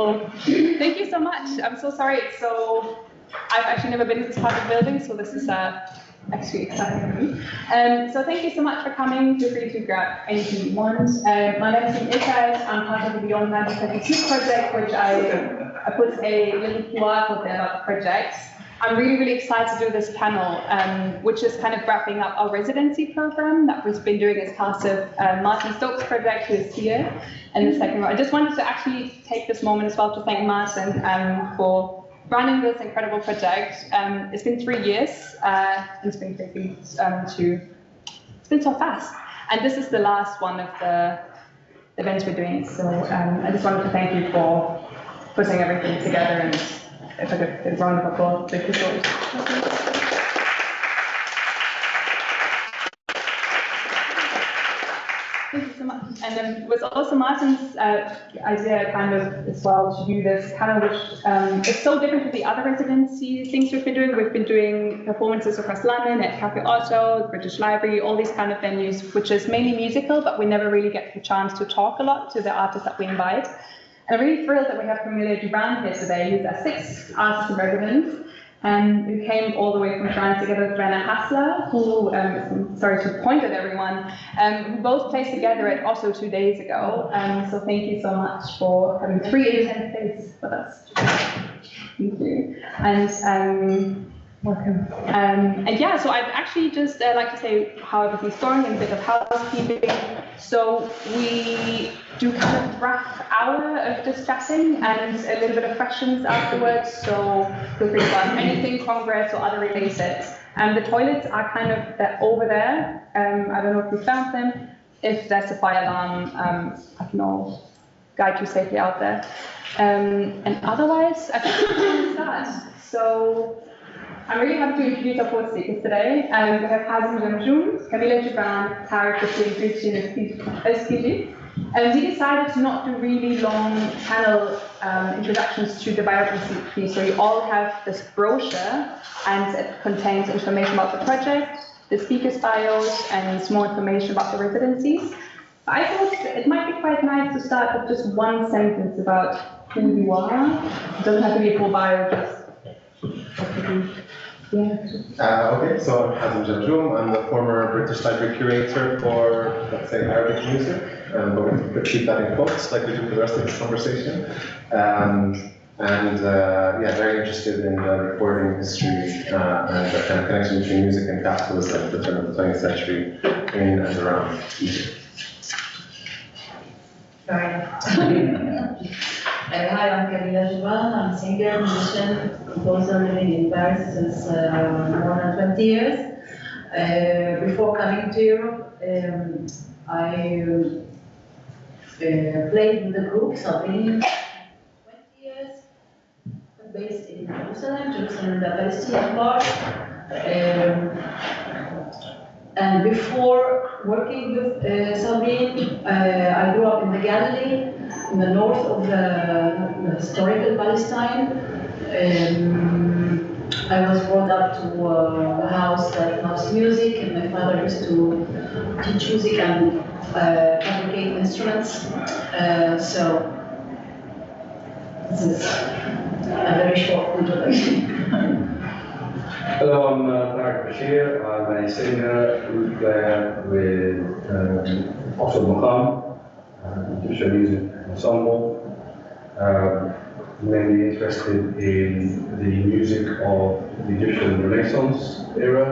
Thank you so much. I'm so sorry. I've actually never been to this part of the building, so this is actually exciting for me. So thank you so much for coming. Feel free to grab anything you want. My name is Irscheid. I'm part of the Beyond 1922 project, which I put a little QR code there about the project. I'm really, really excited to do this panel, which is kind of wrapping up our residency program that we've been doing as part of Martin Stokes' project, who is here in the second row. I just wanted to actually take this moment as well to thank Martin for running this incredible project. It's been 3 years, and it's been crazy it's been so fast. And this is the last one of the events we're doing. So I just wanted to thank you for putting everything together, and if I could get a round of applause, thank you so much. Thank you so much. And then it was also Martin's idea kind of as well to do this kind of, which is so different to the other residency things we've been doing. We've been doing performances across London at Cafe Otto, the British Library, all these kind of venues, which is mainly musical, but we never really get the chance to talk a lot to the artists that we invite. And I'm really thrilled that we have Kamilya Jubran here today, who's a 6th artist in residence, who came all the way from France together with Rana Hassler, who, sorry to point at everyone, who both played together at Otto 2 days ago. So thank you so much for having 3 intense days with us. Thank you. And welcome. And yeah, so I'd actually just like to say how everything's going and a bit of housekeeping. So we do kind of rough hour of just chatting and a little bit of questions afterwards. So feel free to ask anything Congress or other related. The toilets are kind of over there. I don't know if you found them. If there's a fire alarm, I can all guide you safely out there. And otherwise, I think we can start. So I'm really happy to introduce our 4 speakers today. We have Hazem, Jamjoum, Kamilya, Jubran, Tarik, Beshir, Gülçin, and Özkişi. And we decided to not do really long panel introductions to the biography. So you all have this brochure, and it contains information about the project, the speakers' bios, and some more information about the residencies. I thought it might be quite nice to start with just one sentence about who you are. It doesn't have to be a full bio, just what you do. Yeah. Okay, so I'm Hazem Jamjoum. I'm the former British Library curator for, let's say, Arabic music. But we'll keep that in quotes, like we do for the rest of this conversation. Yeah, very interested in recording history and the kind of connection between music and capitalism at the turn of the 20th century in and around Egypt. Hi, I'm Kamilya Jubran. I'm a singer, musician, composer living in Paris since more than 20 years. Before coming to Europe, I played with the group, so been 20 years, based in Jerusalem, the Palestinian part. And before working with Sabine, I grew up in the Galilee, in the north of the historical Palestine. I was brought up to a house that loves music, and my father used to teach music and fabricate instruments. So this is a very short introduction. Hello, I'm Tarik Beshir. I'm a singer, flute player with also Maqam, Egyptian music ensemble. Mainly interested in the music of the Egyptian Renaissance era,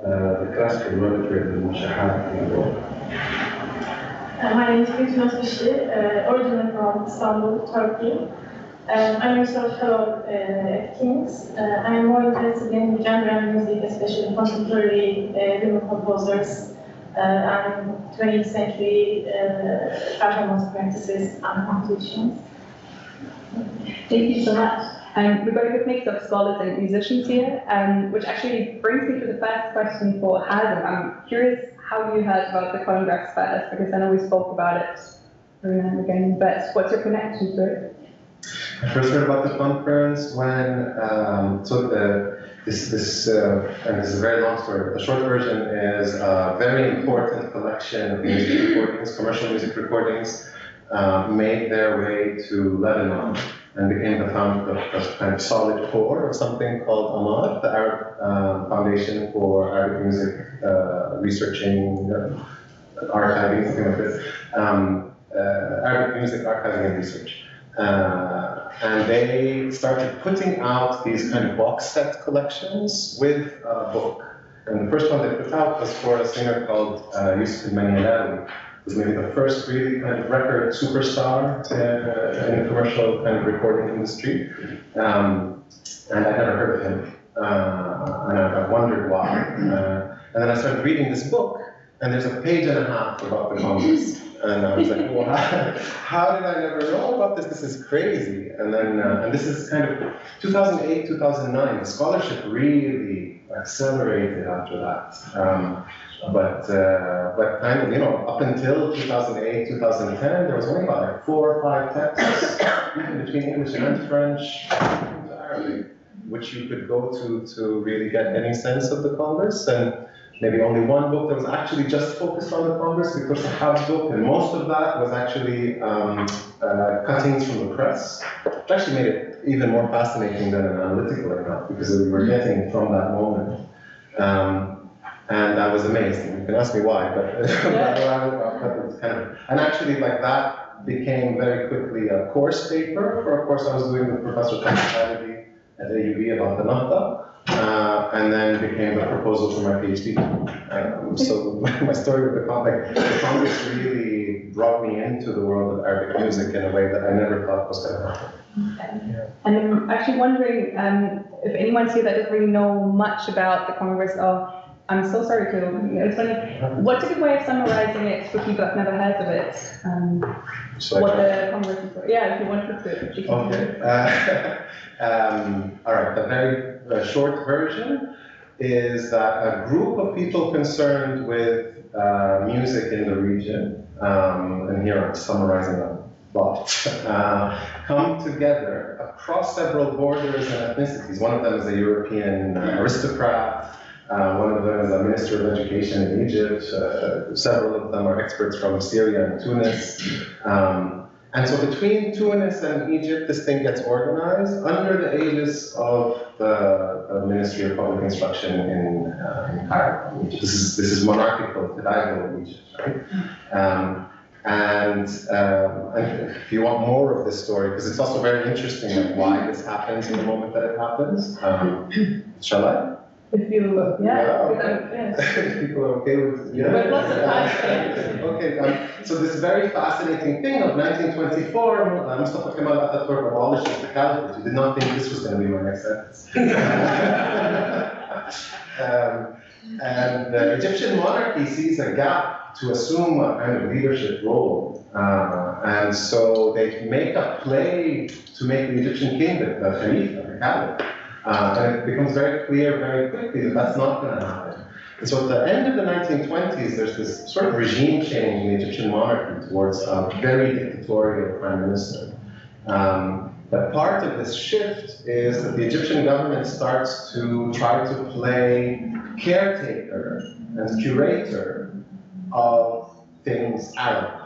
the classical repertoire of Shahat in Europe. My name is Beshir, originally from Istanbul, Turkey. I'm a research fellow at King's. I'm more interested in genre and music, especially contemporary women composers and 20th century performance practices and competitions. Thank you so much. We've got a good mix of scholars and musicians here, which actually brings me to the first question for Hazem. I'm curious how you heard about the Congress first, because I know we spoke about it every now and again, but what's your connection to it? I first heard about the conference when, this is a very long story, but the short version is a very important collection of music recordings, commercial music recordings, made their way to Lebanon and became the kind of solid core of something called AMAD, the Arab Foundation for Arabic Music Researching, Archiving, something like this. Arabic Music Archiving and Research. And they started putting out these kind of box set collections with a book. And the first one they put out was for a singer called Yusuf al-Manialawi, who was maybe the first really kind of record superstar in the commercial kind of recording industry. And I never heard of him. And I wondered why. And then I started reading this book, and there's a page and a half about the Congress. And I was like, well, how did I never know about this? This is crazy. And then, and this is kind of 2008, 2009. The scholarship really accelerated after that. But kind of, up until 2008, 2010, there was only about like 4 or 5 texts, even between English and French, to Arabic, which you could go to really get any sense of the Congress. And maybe only one book that was actually just focused on the Congress, because the House book, and most of that was actually cuttings from the press, which actually made it even more fascinating than an analytical account, because we were getting from that moment. And I was amazed. You can ask me why, but it was kind of, and actually like that became very quickly a course paper for a course I was doing with Professor Tarik at AUB about the Nahda. And then became the proposal for my PhD. So my story with the Congress really brought me into the world of Arabic music in a way that I never thought was going to happen. Okay. And I'm actually wondering if anyone's here that doesn't really know much about the Congress, or I'm so sorry to, it's funny, what's a good way of summarizing it for people that've never heard of it? What the Congress is for? Yeah, if you wanted to. Okay. All right, the very short version is that a group of people concerned with music in the region, and here I'm summarizing a lot, come together across several borders and ethnicities. One of them is a European aristocrat, one of them is a minister of education in Egypt, several of them are experts from Syria and Tunis. And so between Tunis and Egypt, this thing gets organized under the aegis of the Ministry of Public Instruction in Cairo. This is monarchical, Cairo, Egypt, right? And if you want more of this story, because it's also very interesting like, why this happens in the moment that it happens, shall I? If you, If people are okay with, With lots of time. Okay, so this very fascinating thing of 1924, Mustafa Kemal Atatürk abolishes the caliphate. You did not think this was going to be my next sentence. And the Egyptian monarchy sees a gap to assume a kind of leadership role. And so they make a play to make the Egyptian king the Khalifa, the caliph. And it becomes very clear very quickly that that's not going to happen. And so at the end of the 1920s, there's this sort of regime change in the Egyptian monarchy towards a very dictatorial prime minister. But part of this shift is that the Egyptian government starts to try to play caretaker and curator of things Arab.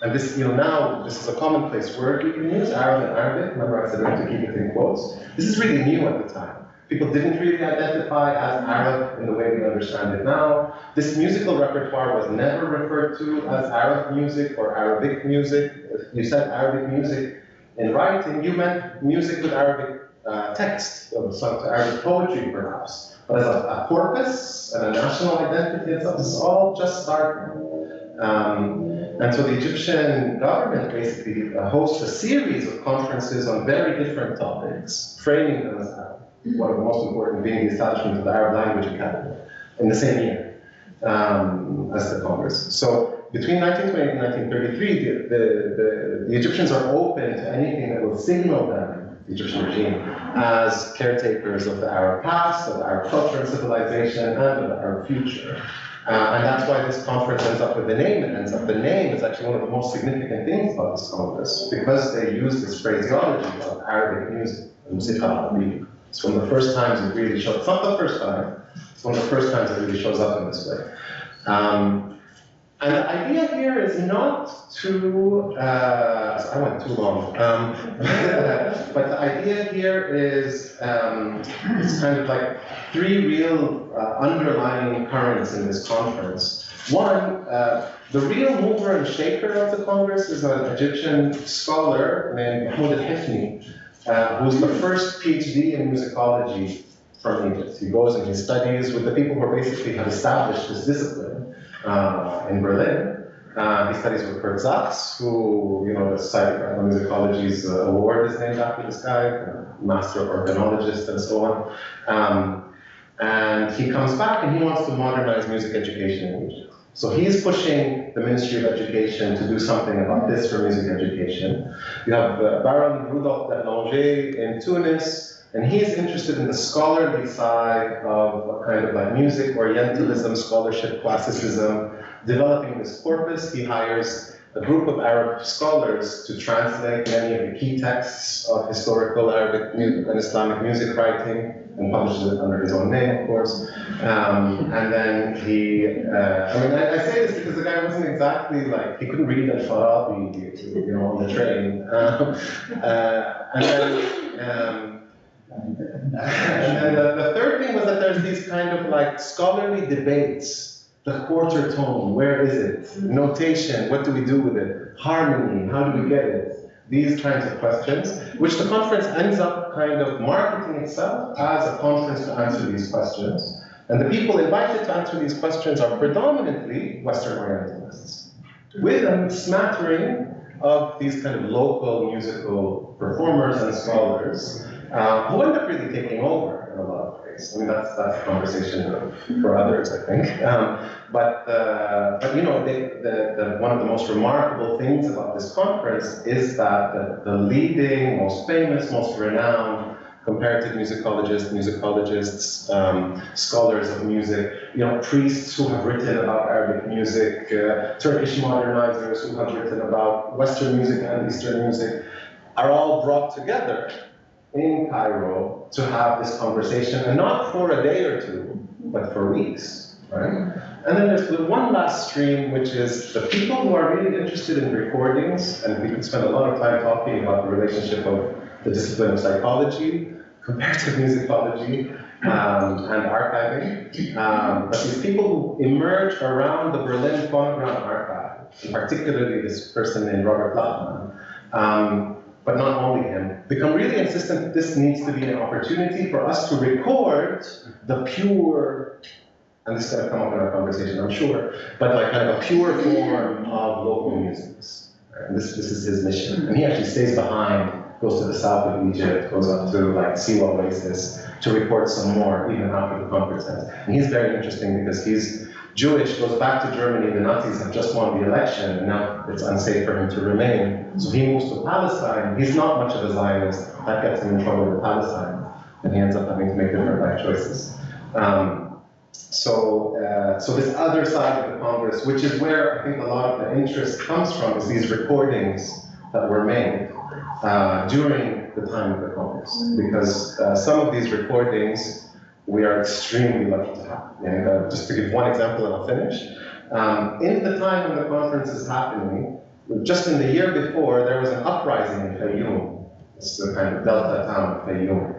And this, now this is a commonplace word we can use, Arab and Arabic. Remember I said we have to keep it in quotes. This is really new at the time. People didn't really identify as Arab in the way we understand it now. This musical repertoire was never referred to as Arab music or Arabic music. If you said Arabic music in writing, you meant music with Arabic text, sung to Arabic poetry perhaps. But as a corpus and a national identity, this is all just starting. And so the Egyptian government basically hosts a series of conferences on very different topics, framing them as Arab. One of the most important being the establishment of the Arab Language Academy in the same year as the Congress. So between 1928 and 1933, the Egyptians are open to anything that will signal them, the Egyptian regime, as caretakers of the Arab past, of the Arab culture and civilization, and of the Arab future. And that's why this conference ends up with the name it ends up. The name is actually one of the most significant things about this Congress, because they use this phraseology of Arabic music, music al-Arabiya. It's one of the first times it really shows. It's not the first time. It's one of the first times it really shows up in this way. And the idea here is not to, I went too long, but the idea here is it's kind of like three real underlying currents in this conference. One, the real mover and shaker of the Congress is an Egyptian scholar named Mahmoud al-Hifni, who's the first PhD in musicology from Egypt. He goes and he studies with the people who basically have established this discipline in Berlin. He studies with Kurt Sachs, who, you know, the Society of Musicology's award is named after this guy, master organologist and so on. And he comes back and he wants to modernize music education in Egypt. So he's pushing the Ministry of Education to do something about this for music education. You have Baron Rudolf Berlanger in Tunis, and he's interested in the scholarly side of kind of like music, Orientalism, scholarship, classicism, developing this corpus. He hires a group of Arab scholars to translate many of the key texts of historical Arabic and Islamic music writing, and publishes it under his own name, of course. And then he, I mean, I say this because the guy wasn't exactly like, he couldn't read Al-Farabi, you know, on the train. And then the third thing was that there's these kind of like scholarly debates. The quarter tone, where is it? Notation, what do we do with it? Harmony, how do we get it? These kinds of questions, which the conference ends up kind of marketing itself as a conference to answer these questions. And the people invited to answer these questions are predominantly Western Orientalists, with a smattering of these kind of local musical performers and scholars who end up really taking over in a lot of ways. I mean, that's a conversation for others, I think. But you know, one of the most remarkable things about this conference is that the leading, most famous, most renowned comparative musicologists, scholars of music, you know, priests who have written about Arabic music, Turkish modernizers who have written about Western music and Eastern music, are all brought together in Cairo to have this conversation, and not for a day or two, but for weeks, right? And then there's the one last stream, which is the people who are really interested in recordings, and we could spend a lot of time talking about the relationship of the discipline of psychology, comparative musicology, and archiving. But these people who emerge around the Berlin Phonogram archive, and particularly this person named Robert Lachmann, but not only him, become really insistent that this needs to be an opportunity for us to record the pure, and this is going to come up in our conversation, I'm sure, but like kind of a pure form of local musics. And this is his mission. And he actually stays behind, goes to the south of Egypt, goes up to like Siwa Oasis to record some more even after the conference ends. And he's very interesting because he's Jewish, goes back to Germany, the Nazis have just won the election, and now it's unsafe for him to remain. So he moves to Palestine. He's not much of a Zionist. That gets him in trouble with Palestine, and he ends up having to make different life choices. So this other side of the Congress, which is where I think a lot of the interest comes from, is these recordings that were made during the time of the Congress. Because some of these recordings we are extremely lucky to have. And just to give one example and I'll finish. In the time when the conference is happening, just in the year before, there was an uprising in Fayoum. It's the kind of delta town of Fayoum.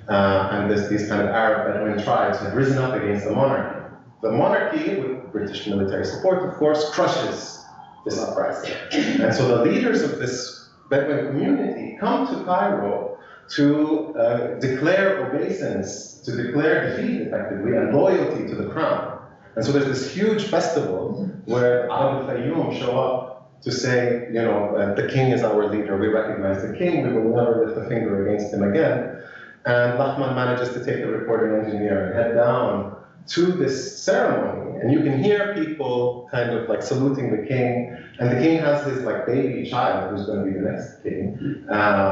And these kind of Arab Bedouin tribes had risen up against the monarchy. The monarchy, with British military support, of course, crushes this uprising. And so the leaders of this Bedouin community come to Cairo to declare obeisance, to declare defeat, effectively, and loyalty to the crown. And so there's this huge festival where Arab Fayoum show up to say, you know, the king is our leader, we recognize the king, we will never lift a finger against him again. And Lachmann manages to take the recording engineer and head down to this ceremony. And you can hear people kind of like saluting the king, and the king has his like baby child who's going to be the next king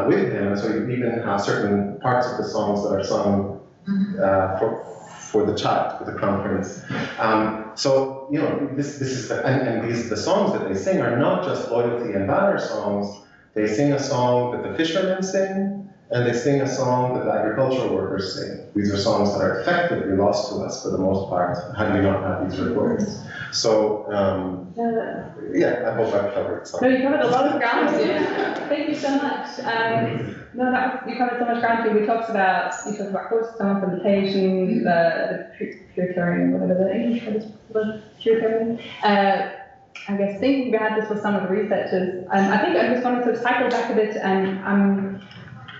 with him. And so you even have certain parts of the songs that are sung for the child, for the crown prince. So, you know, this is the songs that they sing are not just loyalty and valor songs. They sing a song that the fishermen sing, and they sing a song that the agricultural workers sing. These are songs that are effectively lost to us for the most part, had we not had these recordings. So, yeah, I hope I've covered No, something. you covered a lot of ground here. Thank you so much. No, you covered so much ground here. You talked about horse fermentation, the Puritan, whatever the English word is, Puritan. I guess thinking behind this with some of the researchers, I think I just wanted to cycle back a bit and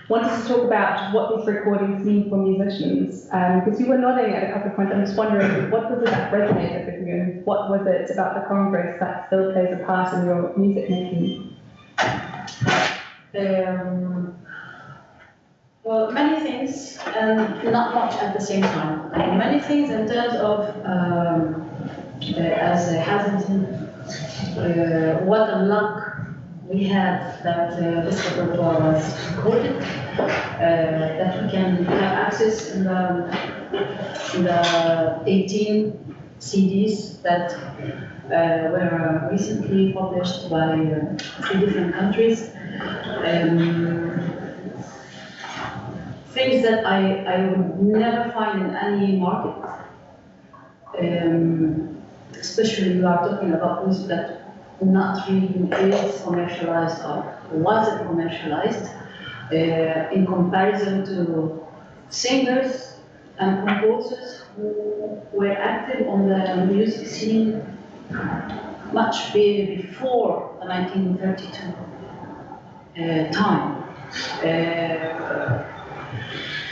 wanted to talk about what these recordings mean for musicians. Because you were nodding at a couple of points. I'm just wondering, what was it that resonated with you, and what was it about the Congress that still plays a part in your music making? Well, many things, and not much at the same time. Many things in terms of, as Hazem said, what a luck we had that this repertoire was recorded, that we can have access in the 18 CDs that were recently published by 3 different countries. Things that I would never find in any market, especially we are talking about music that not really is commercialized or wasn't commercialized in comparison to singers and composers who were active on the music scene much before the 1932 time.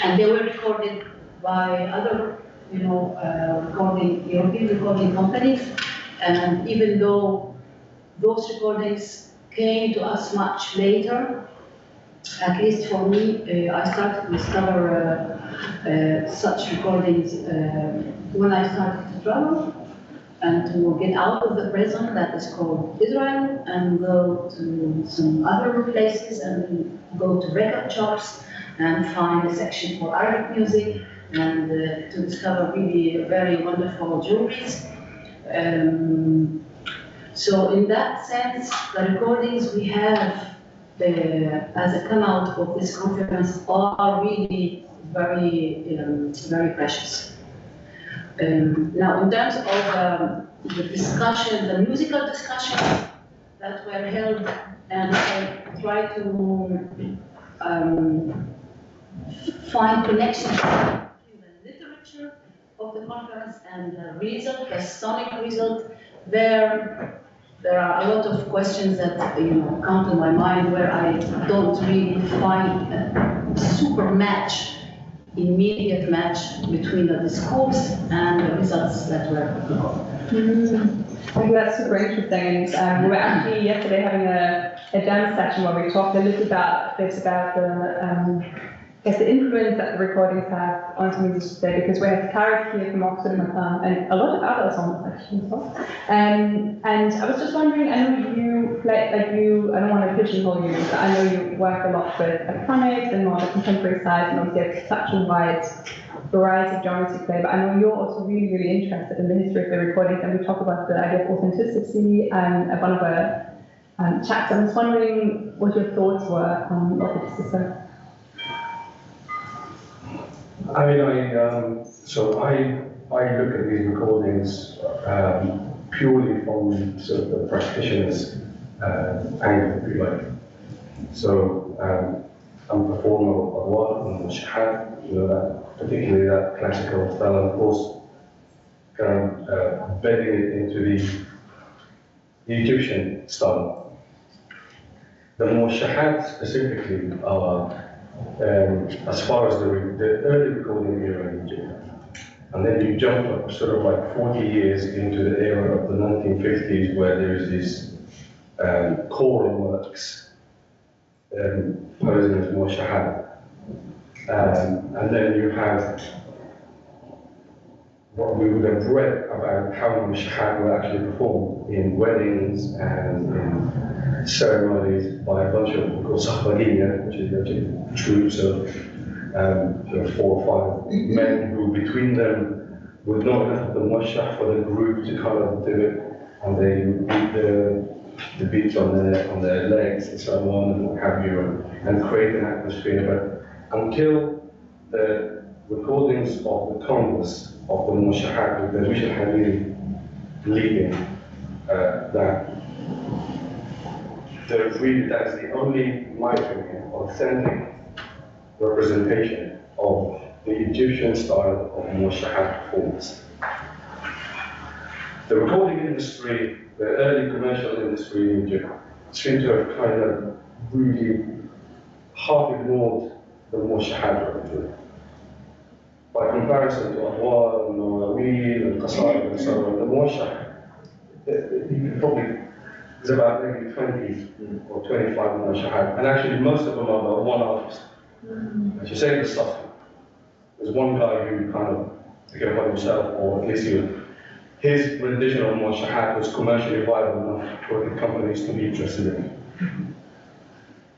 And they were recorded by other, European recording companies. And even though those recordings came to us much later, at least for me, I started to discover such recordings when I started to travel and to get out of the prison that is called Israel and go to some other places and go to record shops and find a section for Arabic music and to discover really very wonderful jewelries. So in that sense, the recordings we have as a come out of this conference are really very, very precious. Now, in terms of the discussion, the musical discussions that were held, and I try to find connections between the literature of the conference and the result, the sonic result. There are a lot of questions that come to my mind where I don't really find a super match, immediate match between the discourse and the results that were recorded. I think that's super interesting. And we were actually yesterday having a jam session where we talked a little about the influence that the recordings have on musicians today, because we have Tarik here from Oxford and a lot of others on this actually as well. And I was just wondering, I know you play, I don't want to pigeonhole you, but I know you work a lot with electronics and more the contemporary side, and obviously have such a wide variety of genres you play, but I know you're also really, really interested in the history of the recordings, and we talk about the idea of authenticity at one of our chats. I was wondering what your thoughts were on authenticity. I look at these recordings purely from sort of the practitioner's angle, if you like. So I'm a performer of Adwar and Shahad, particularly that classical style, and of course, kind of bedding it into the Egyptian style. The more Shahad specifically are as far as the early recording era in Egypt. And then you jump up sort of like 40 years into the era of the 1950s where there is this choral works, Persian is more Shahad. And then you have what we would have read about how Shahad were actually performed in weddings and in ceremonies by a bunch of Sahbagiyya, which is a troops of 4 or 5 men who between them would not enough of the mushah for the group to kind of do it, and they beat the beats on their legs and so on and what have you. and create an atmosphere. But until the recordings of the Congress of the Mushahat, with the Rishal Hariri leading, that that's the only, in my opinion, authentic representation of the Egyptian style of Mushahat performance. The recording industry, the early commercial industry in Egypt, seemed to have kind of really half ignored the Mushahat repertoire. By comparison to Adwar and Nawawil and Qasaid and so on, the Mushahat, you could probably, there's about maybe 20 or 25 Mushahat, and actually most of them are about one artist. As you say, the stuff. There's one guy who kind of took it upon himself, or at least his rendition of Mushahat was commercially viable enough for the companies to be interested in it.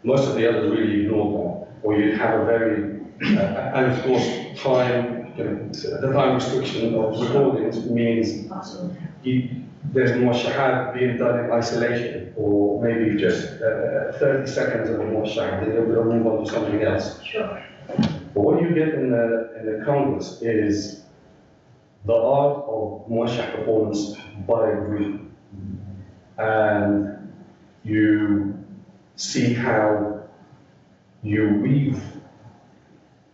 Most of the others really ignored that, or you'd have a very, and of course, time, the time restriction of recordings means there's Mushahat being done in isolation, or maybe just 30 seconds of a Mushahat, then they'll move on to something else. Sure. But what you get in the Congress is the art of Muashah performance by a group. And you see how you weave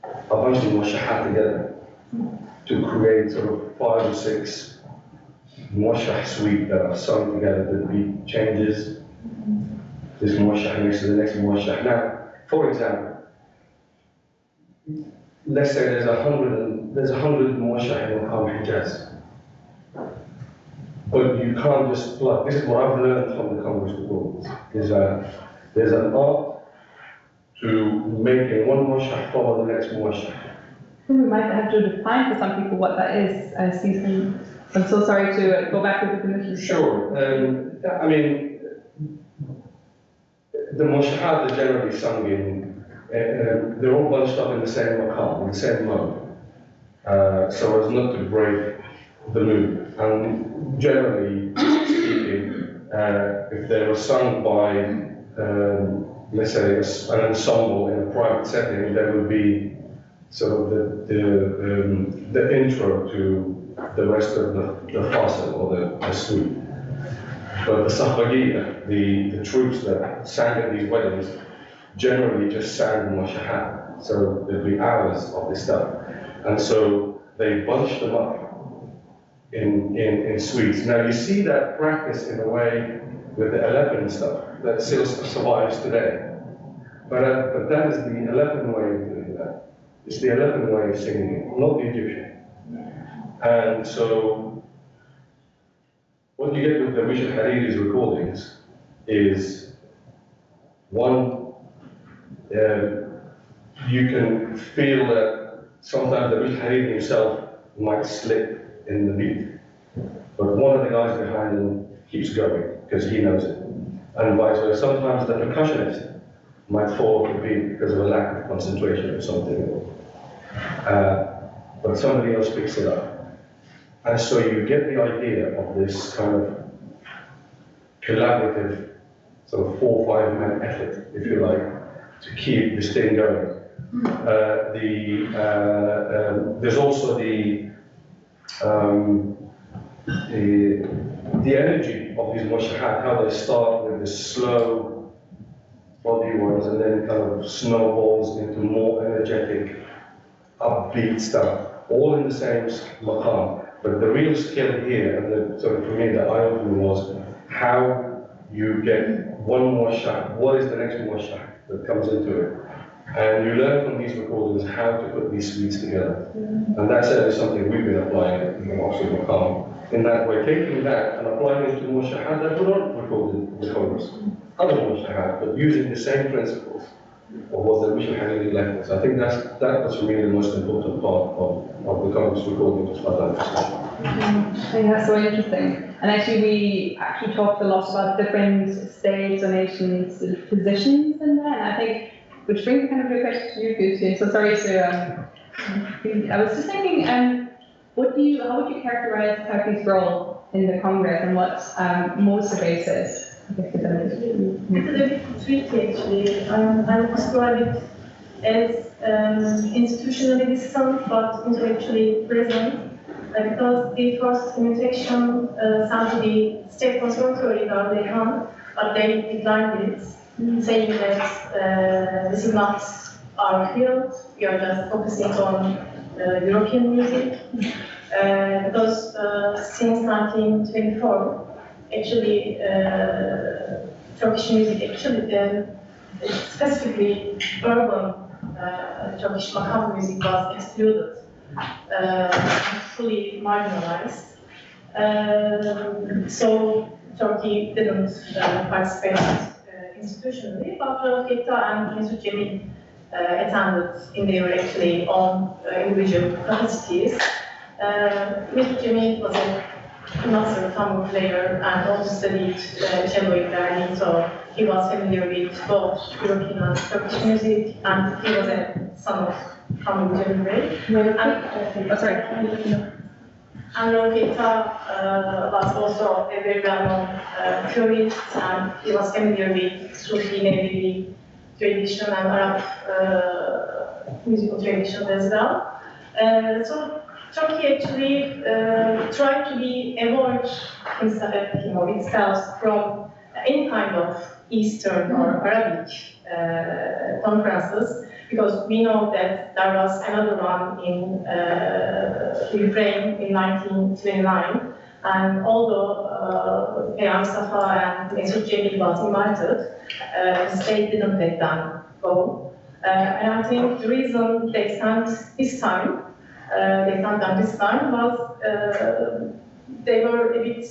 a bunch of Muashah together to create sort of 5 or 6 Muashah suite that are sewn together. The beat changes. This Muashah next to the next Muashah. Now, for example, let's say there's 100 Muashah in Maqam Hijaz. But you can't just plug. This is what I've learned from the Congress recordings, is that there's an art to making one Muashah follow the next Muashah. We might have to define for some people what that is. I'm so sorry to go back to the definition. Sure. I mean, the Muashahat are generally sung in, they're all bunched up in the same maqam, in the same mode, so as not to break the mood. And generally speaking, if they were sung by, let's say, an ensemble in a private setting, there would be sort of the intro to the rest of the fasel or the suite. But the Sahbagiyya, the troops that sang at these weddings, generally just sang Muashahat. So there'd be hours of this stuff. And so they bunched them up in suites. Now you see that practice in a way with the Aleppan stuff that still survives today. But that is the Aleppan way of doing that. It's the Aleppan way of singing it, not the Egyptian. And so what you get with the Rishal Hariri's recordings is, one, you can feel that sometimes the Rishal Hariri himself might slip in the beat, but one of the guys behind him keeps going because he knows it, and vice versa. Sometimes the percussionist might fall off the beat because of a lack of concentration or something, but somebody else picks it up. And so you get the idea of this kind of collaborative, sort of 4 or 5 man effort, if you like, to keep this thing going. There's also the energy of these Muashahat, how they start with this slow body ones and then kind of snowballs into more energetic, upbeat stuff, all in the same maqam. But the real skill here, and the sort of for me the eye-opening was how you get one more shot. What is the next more shot that comes into it? And you learn from these recordings how to put these suites together. And that's something we've been applying in Oxford Maqam. In that way, taking that and applying it to more shahad that were not recorded in the Congress. Other more shahad, but using the same principles of what the Rishal Hariri left us. I think that was for me the most important part of the Congress recording, as far as I'm concerned. I think that's so interesting. And actually, we talked a lot about different states or nations' positions in that. And I think, which brings kind of a question to you, Gülçin. So sorry to, I was just thinking, how would you characterize Turkey's role in the Congress and what motivates it? It's a bit tricky actually. I would describe it as institutionally distant but intellectually present. Because the first invitation sent to the State Conservatory in Ardehan, but they declined it, saying that this is not our field, we are just focusing on European music. Because since 1924, actually, Turkish music, actually, specifically urban Turkish makam music was excluded. Fully marginalized. So Turkey didn't participate institutionally, but Rafika and Mesut Cemil attended in their actually own individual capacities. Mesut Cemil was a master tambour player and also studied cello in Berlin, so he was familiar with both European and Turkish music, and he was a son of Kamilya. And Rafika was also a very well-known theorist, and he was familiar with Sufi, Nebevi tradition and Arab musical tradition as well. So Turkey actually tried to avoid itself from any kind of Eastern or Arabic conferences, because we know that there was another one in Ukraine in 1929, and although Peyam Safa and Mesut Cemil was invited, the state didn't let them go. And I think the reason they sent them this time was they were a bit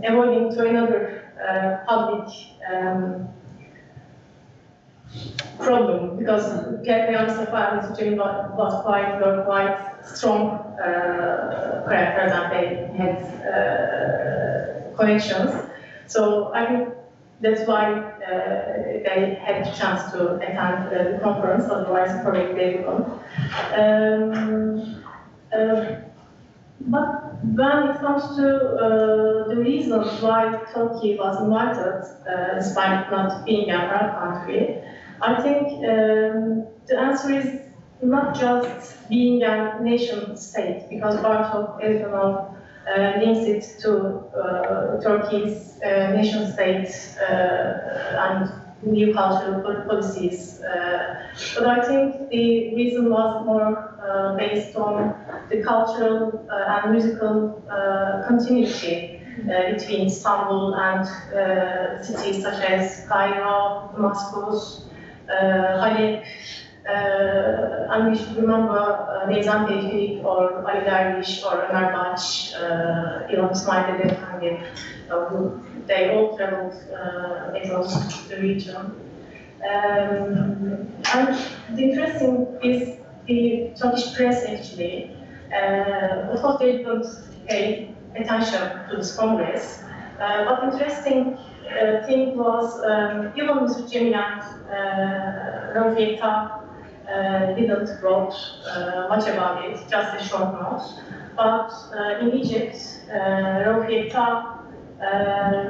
avoiding to another public problem, because Peyam Safa and Mesut Cemil were quite strong characters, and they had connections. So I think that's why they had the chance to attend the conference, otherwise probably they wouldn't. But when it comes to the reasons why Turkey was invited, despite not being an Arab country, I think the answer is not just being a nation state, because Bartok, as you know, links it to Turkey's nation state and new cultural policies. But I think the reason was more based on the cultural and musical continuity between Istanbul and cities such as Cairo, Damascus, Halep, and we should remember Neyzam Tevfik or Ali Dervish or Ömer Baç, İlhan İsmail Efendi, they all traveled across the region. And the interesting is the Turkish press actually. Of course, they didn't pay attention to this Congress, but interesting thing was even Mesut Cemil and Rafika didn't wrote much about it, just a short note. But in Egypt, Rafika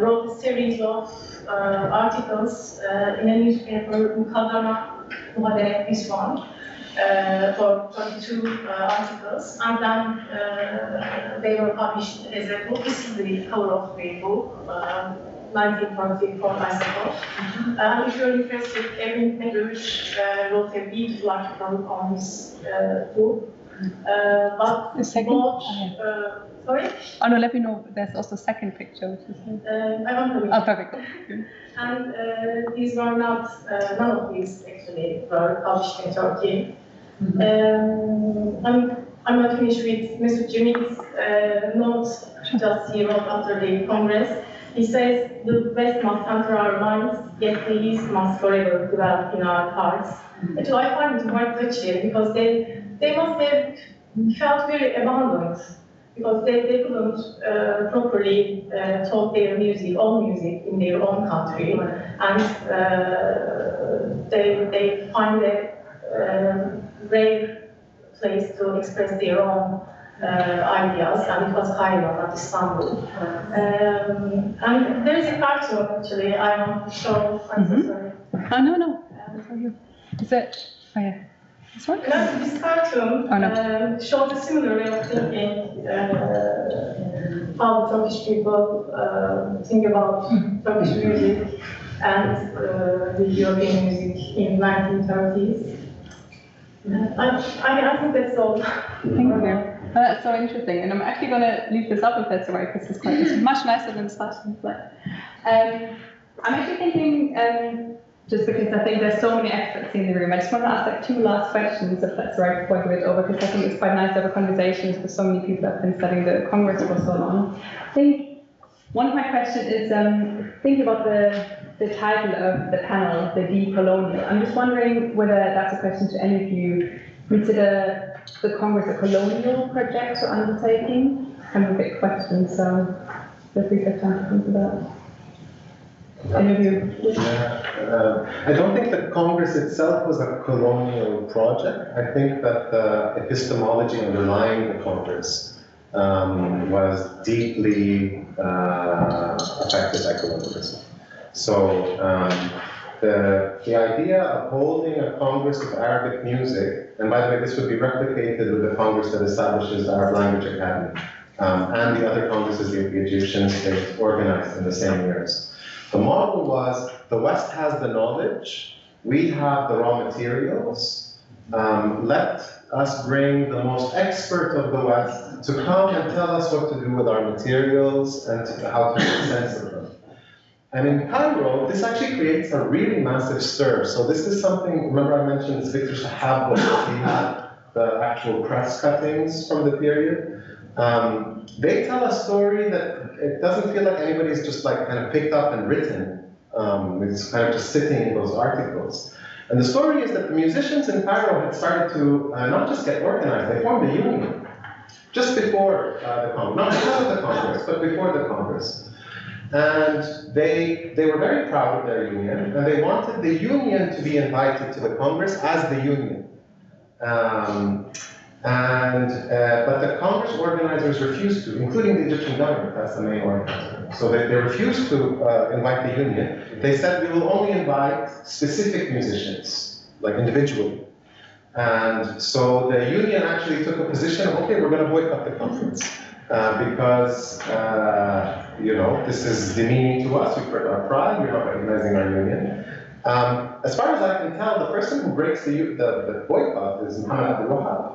wrote a series of articles in a newspaper, Mukadama, this one, for 22 articles, and then they were published as a book. This is the cover of the book, 1944, I suppose. If you're interested, Erin Medush wrote a beautiful article on this book. But the second? both, sorry? Oh no, let me know. There's also a second picture, which is. I want to. Oh, perfect. And these were not, none of these actually were published in Turkey. I'm not finished with Mesut Cemil's notes just he wrote after the Congress. He says, the West must enter our minds, yet the East must forever dwell in our hearts. Actually, I find it quite touching because they must have felt very abandoned because they couldn't properly talk their music, own music in their own country, and they find a rare place to express their own ideas, and it was Cairo, not Istanbul. And there is a cartoon actually I want to show. I'm so sorry. Oh, no. Is it? Oh, yeah. This one? This cartoon shows a similar way of thinking how the Turkish people think about Turkish music and the European music in 1930s. I think that's all. Thank you. That's so interesting, and I'm actually going to leave this up if that's alright, because it's much nicer than this last one. But I'm actually thinking, just because I think there's so many experts in the room, I just want to ask like 2 last questions, if that's right, before I give it over, because I think it's quite nice to have a conversation with so many people that have been studying the Congress for so long. I think one of my questions is thinking about the title of the panel, the Colonial. I'm just wondering whether that's a question to any of you. Consider the Congress a colonial project or undertaking? Kind of a big question, so feel free to have time to think about that. Any of you? I don't think the Congress itself was a colonial project. I think that the epistemology underlying the Congress was deeply affected by colonialism. So the idea of holding a Congress of Arabic music, and by the way, this would be replicated with the Congress that establishes the Arab Language Academy, and the other Congresses the Egyptian state organized in the same years. The model was, the West has the knowledge, we have the raw materials, let us bring the most expert of the West to come and tell us what to do with our materials and how to make sense of them. And in Cairo, this actually creates a really massive stir. So this is something, remember I mentioned this Victor Shahab book, he had the actual press cuttings from the period. They tell a story that it doesn't feel like anybody's just like kind of picked up and written. It's kind of just sitting in those articles. And the story is that the musicians in Cairo had started to not just get organized, they formed a union. Just before the Congress, not because of the Congress, but before the Congress. And they were very proud of their union, and they wanted the union to be invited to the Congress as the union. But the Congress organizers refused to, including the Egyptian government, that's the main organizer. So they refused to invite the union. They said, we will only invite specific musicians, like individually. And so the union actually took a position of, okay, we're going to boycott the conference. Because, you know, this is demeaning to us, we've hurt our pride, we're not recognizing our union. As far as I can tell, the person who breaks the boycott is Mohammed Abdul Wahab.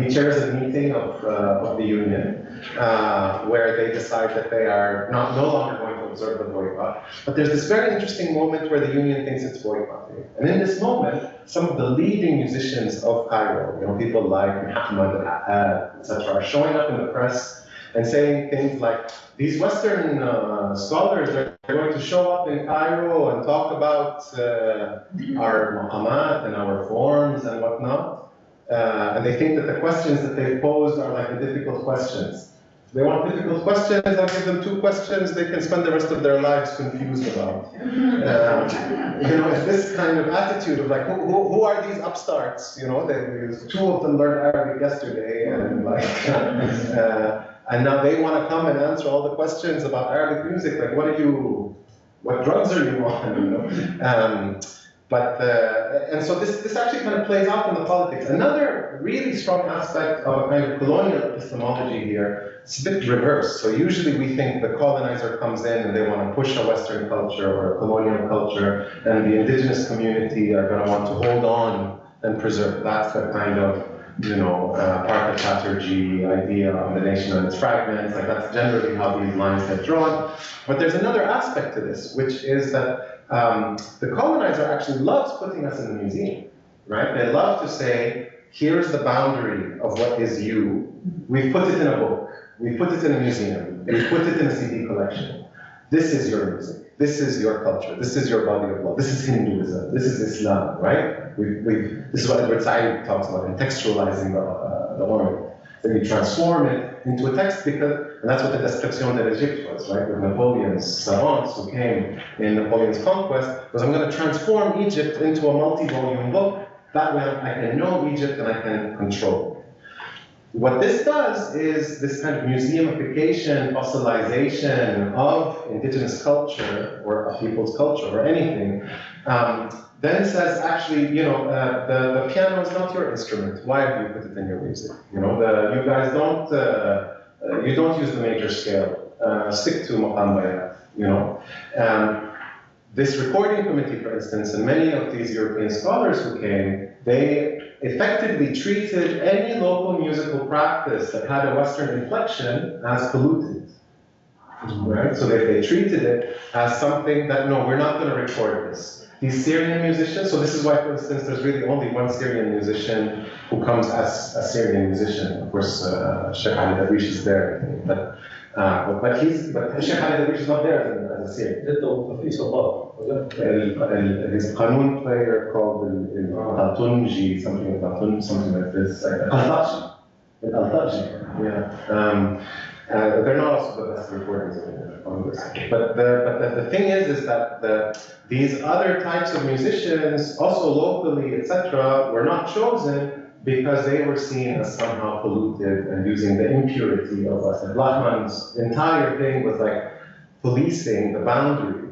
He chairs a meeting of the union where they decide that they are no longer going to observe the boycott. But there's this very interesting moment where the union thinks it's boycotting. And in this moment, some of the leading musicians of Cairo, you know, people like Muhammad, etc., are showing up in the press and saying things like, these Western scholars are going to show up in Cairo and talk about our maqamat and our forms and whatnot. And they think that the questions that they posed are like the difficult questions. If they want difficult questions, I'll give them 2 questions they can spend the rest of their lives confused about. You know, it's this kind of attitude of like, who are these upstarts? You know, 2 of them learned Arabic yesterday, and like, and now they want to come and answer all the questions about Arabic music. Like, what drugs are you on? You know? And so this actually kind of plays out in the politics. Another really strong aspect of a kind of colonial epistemology here, it's a bit reversed. So usually we think the colonizer comes in and they want to push a Western culture or a colonial culture, and the indigenous community are going to want to hold on and preserve. That's the kind of, you know, Parker Chatterjee idea of the nation and its fragments. Like, that's generally how these lines get drawn. But there's another aspect to this, which is that the colonizer actually loves putting us in the museum, right? They love to say, here's the boundary of what is you. We've put it in a book. We've put it in a museum. We've put it in a CD collection. This is your music. This is your culture. This is your body of law. This is Hinduism. This is Islam, right? This is what Edward Said talks about in textualizing the Orient. Then we transform it into a text, because, and that's what the Description de l'Egypte was, right? With Napoleon's savants who came in Napoleon's conquest, was, I'm going to transform Egypt into a multi-volume book. That way I can know Egypt and I can control it. What this does is this kind of museumification, fossilization of indigenous culture or a people's culture or anything, then says actually, the piano is not your instrument. Why have you put it in your music? You guys don't, you don't use the major scale. Stick to maqam bayat, This recording committee, for instance, and many of these European scholars who came, they effectively treated any local musical practice that had a Western inflection as polluted. Right? So they treated it as something that, no, we're not going to record this. These Syrian musicians, so this is why, for instance, there's really only one Syrian musician who comes as a Syrian musician. Of course, Sheikh Ali Darwish is there, I think, but Sheikh Ali Darwish is not there as a Syrian. He's a Qanun player called Al-Tunji, something like this. Al-Taji, yeah. They're not also the best recordings of the Congress. But the thing is that these other types of musicians, also locally, etc., were not chosen because they were seen as somehow polluted and using the impurity of us. And Lachman's entire thing was like policing the boundary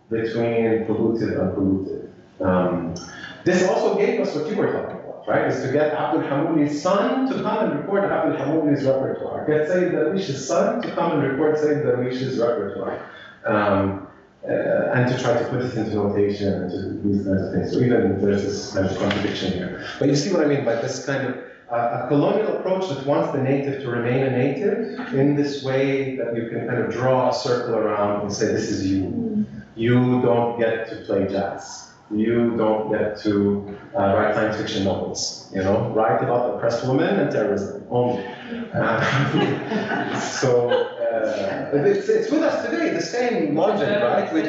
between polluted and unpolluted. This also gave us what you were talking about, right? Is to get Abdul Hamouli's son to come and record Abdul Hamouli's repertoire. Get Sayyid Darwish's son to come and record Sayyid Darwish's repertoire. And to try to put it into notation and to these kinds of things. So even there's this kind of contradiction here. But you see what I mean by this kind of a colonial approach that wants the native to remain a native in this way that you can kind of draw a circle around and say, this is you. You don't get to play jazz. You don't get to write science fiction novels, write about oppressed women and terrorism only. So it's with us today, the same logic, right? We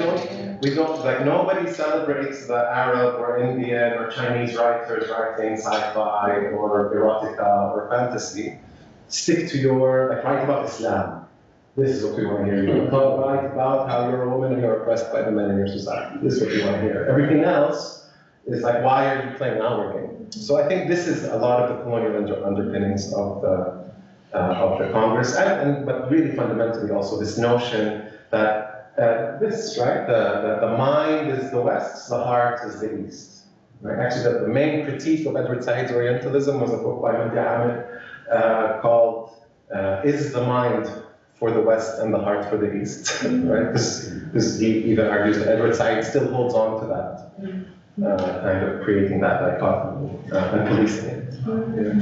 don't, like nobody celebrates the Arab or Indian or Chinese writers writing sci-fi or erotica or fantasy. Stick to write about Islam. This is what we want to hear. You don't write about how you're a woman and you're oppressed by the men in your society. This is what we want to hear. Everything else is like, why are you playing our game? So I think this is a lot of the colonial underpinnings of the Congress, but really fundamentally also this notion that the mind is the West, the heart is the East. Right? Actually, the main critique of Edward Said's Orientalism was a book by Mehdi Ahmed called "Is the Mind for the West and the Heart for the East?" Right? He even argues that Edward Said still holds on to that, kind of creating that dichotomy and policing it. Yeah.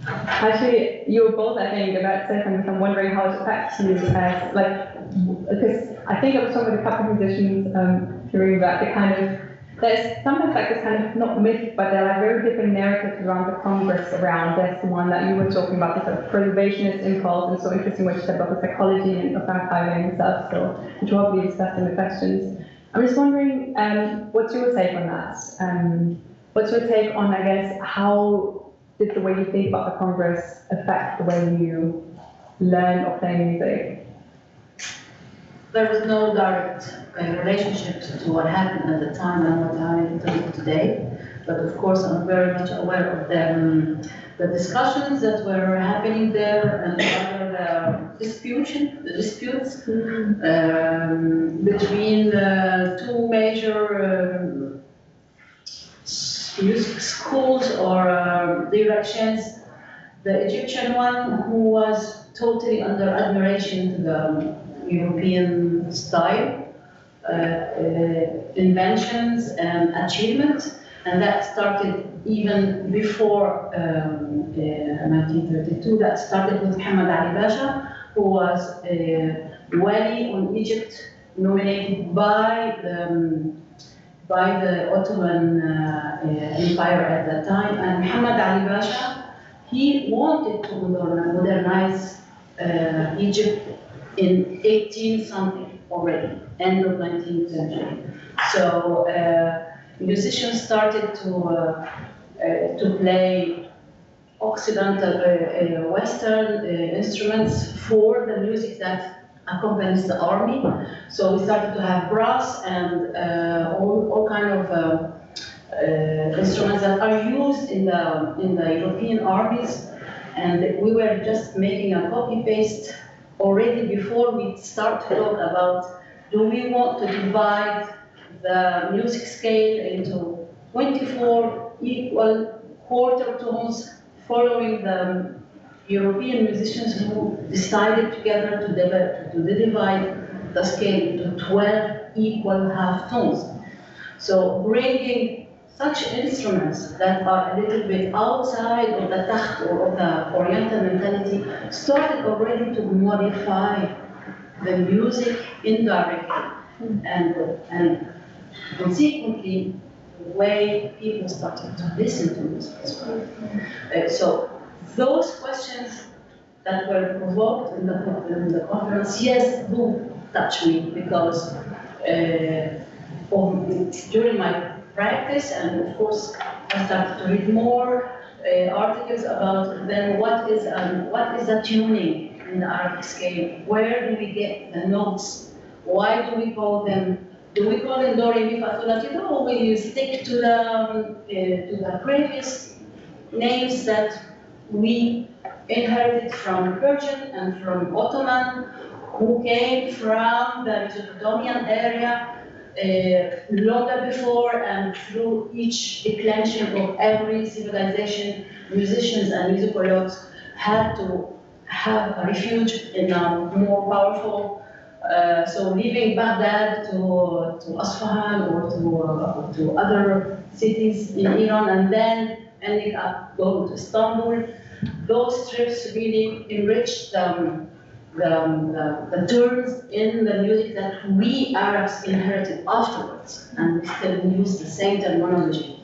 Actually, you were both, I think, about to say something. I'm wondering how it affects you as, because I think I was talking with a couple of musicians hearing that the kind of, there's sometimes like this kind of, not myth, but they're like very different narratives around the Congress around this one that you were talking about, this sort of preservationist impulse, and so interesting what you said about the psychology and of archiving and stuff, so which we'll hopefully discuss in the questions. I'm just wondering, what's your take on that? What's your take on, I guess, how did the way you think about the Congress affect the way you learn or play music? There was no direct relationship to what happened at the time and what I do today. But of course, I'm very much aware of the discussions that were happening there and other disputes between two major music schools or directions. The Egyptian one, who was totally under admiration to the European style, inventions and achievement, and that started even before 1932. That started with Muhammad Ali Pasha, who was Wali on Egypt, nominated by the Ottoman Empire at that time. And Muhammad Ali Pasha, he wanted to modernize Egypt in 18-something already, end of 19th century. So musicians started to play Occidental, Western instruments for the music that accompanies the army. So we started to have brass and all kind of instruments that are used in the European armies. And we were just making a copy-paste already before we start to talk about, do we want to divide the music scale into 24 equal quarter tones, following the European musicians who decided together to divide the scale into 12 equal half tones. So bringing such instruments that are a little bit outside of the takht or of the Oriental mentality started already to modify the music indirectly, and consequently the way people started to listen to music as well. So those questions that were provoked in the conference, yes, do touch me, because during my practice, and of course I started to read more articles about then what is the tuning in the Arabic scale? Where do we get the notes? Why do we call them? Do we call them do, re, mi, fa, sol, la, ti, do, or we stick to the previous names that we inherited from Persian and from Ottoman, who came from the Mesopotamian area longer before, and through each declension of every civilization, musicians and musicologues had to have a refuge in a more powerful, so leaving Baghdad to Asfahan or to other cities in Iran, and then ending up going to Istanbul. Those trips really enriched the terms in the music that we Arabs inherited afterwards, and we still use the same terminology.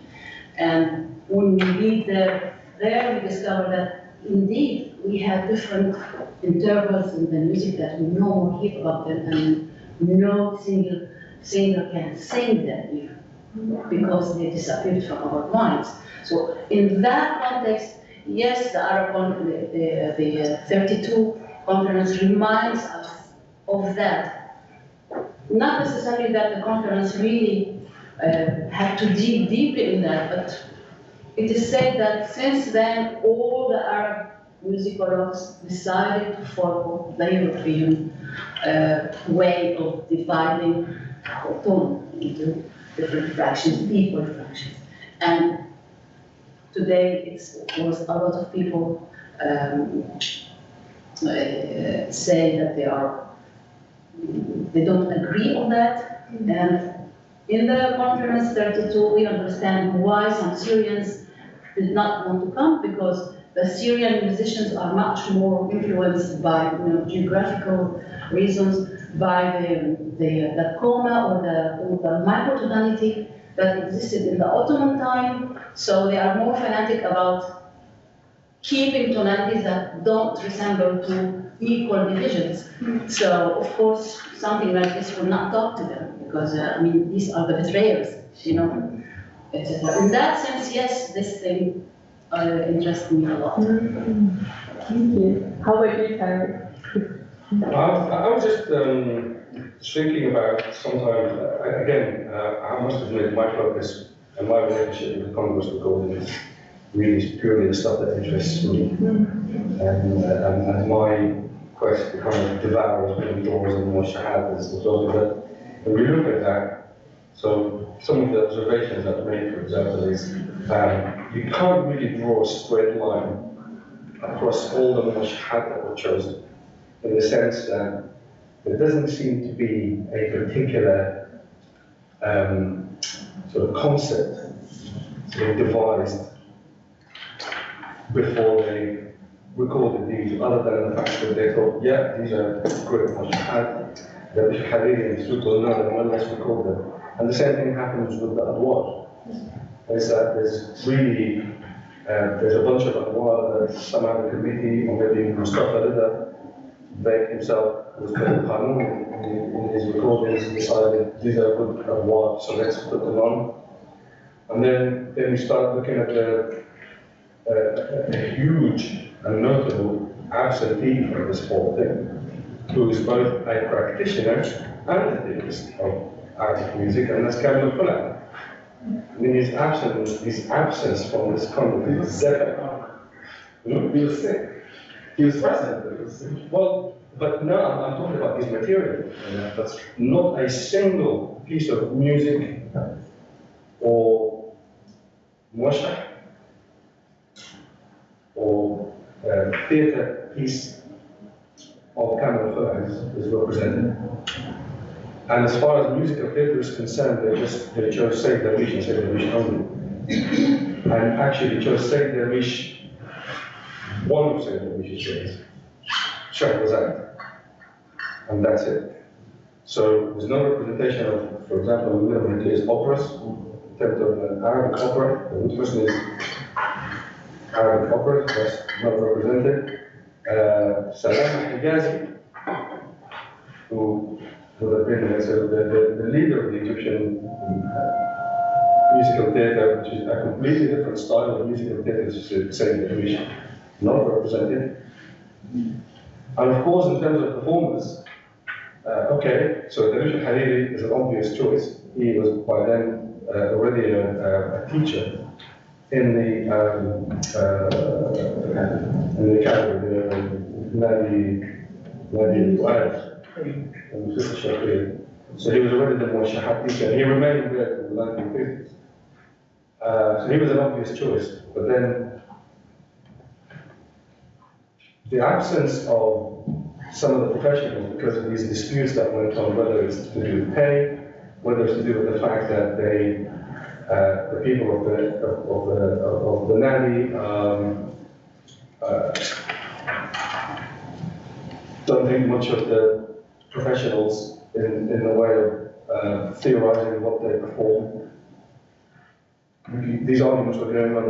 And when we read there we discover that indeed we have different intervals in the music that we no more hear about them, and no single singer can sing them even, because they disappeared from our minds. So in that context, yes, the Arab, the 32 conference reminds us of that. Not necessarily that the conference really had to dig deeply in that, but it is said that since then all the Arab musicologues decided to follow the European way of dividing the tone into different fractions, equal fractions. And today it's, of course, a lot of people say that they don't agree on that. And in the conference 32, we understand why some Syrians did not want to come, because the Syrian musicians are much more influenced by geographical reasons, by the coma or the microtonality that existed in the Ottoman time. So they are more fanatic about keeping tonalities that don't resemble to equal divisions. So, of course, something like this will not talk to them, because, I mean, these are the betrayers, etc. In that sense, yes, this thing interests me a lot. Thank you. How about you, Tarik? I was just thinking about sometimes, again, I must admit my focus and my relationship with the Congress of Golden is really purely the stuff that interests me. And my quest to kind of devour as many doors and more shahadas as well. But when we look at that, so some of the observations I've made, for example, is you can't really draw a straight line across all the more shahad that were chosen, in the sense that there doesn't seem to be a particular sort of concept sort of devised before they recorded these, other than the fact that they thought, yeah, these are great mashahad, they're Beshir and well known, well, let's record them. And the same thing happens with the adwar. Is that there's really, there's a bunch of adwar that somehow the committee, or maybe Mustafa Rida, Beg himself, was put in Qanun in his recordings, decided these are good adwar, so let's put them on. And then we start looking at a huge and notable absentee from this whole thing, who is both a practitioner and a theorist of Arabic music, and that's Kamilya. I mean, his absence from this kind of zephyr He was sick. He was present, but he was sick. Well, but now I'm talking about his material. Yeah, that's true. Not a single piece of music or موشح or theatre piece of Kamilya is represented. And as far as musical theatre is concerned, they chose Sayyid Darwish and Sayyid Darwish only. And actually chose Sayyid Darwish, one of Sayyid Darwish's ways, Shahrazad. And that's it. So there's no representation of, for example, we have released operas, in terms of an Arabic opera, the person is Arabic opera, that's not represented. Salam Hijazi, who would have been the leader of the Egyptian musical theatre, which is a completely different style of musical theatre, Sayyid Darwish, not represented. And of course, in terms of performers, okay, so Darwish al-Hariri is an obvious choice. He was by then already a teacher in the category, Nadi Fuad. So he was already the Moshahat teacher, and he remained there for the 1950s. So he was an obvious choice, but then the absence of some of the professionals, because of these disputes that went on, whether it's to do with pay, whether it's to do with the fact that they, the people of the Nadi don't think much of the professionals in the way of theorizing what they perform. These arguments were going on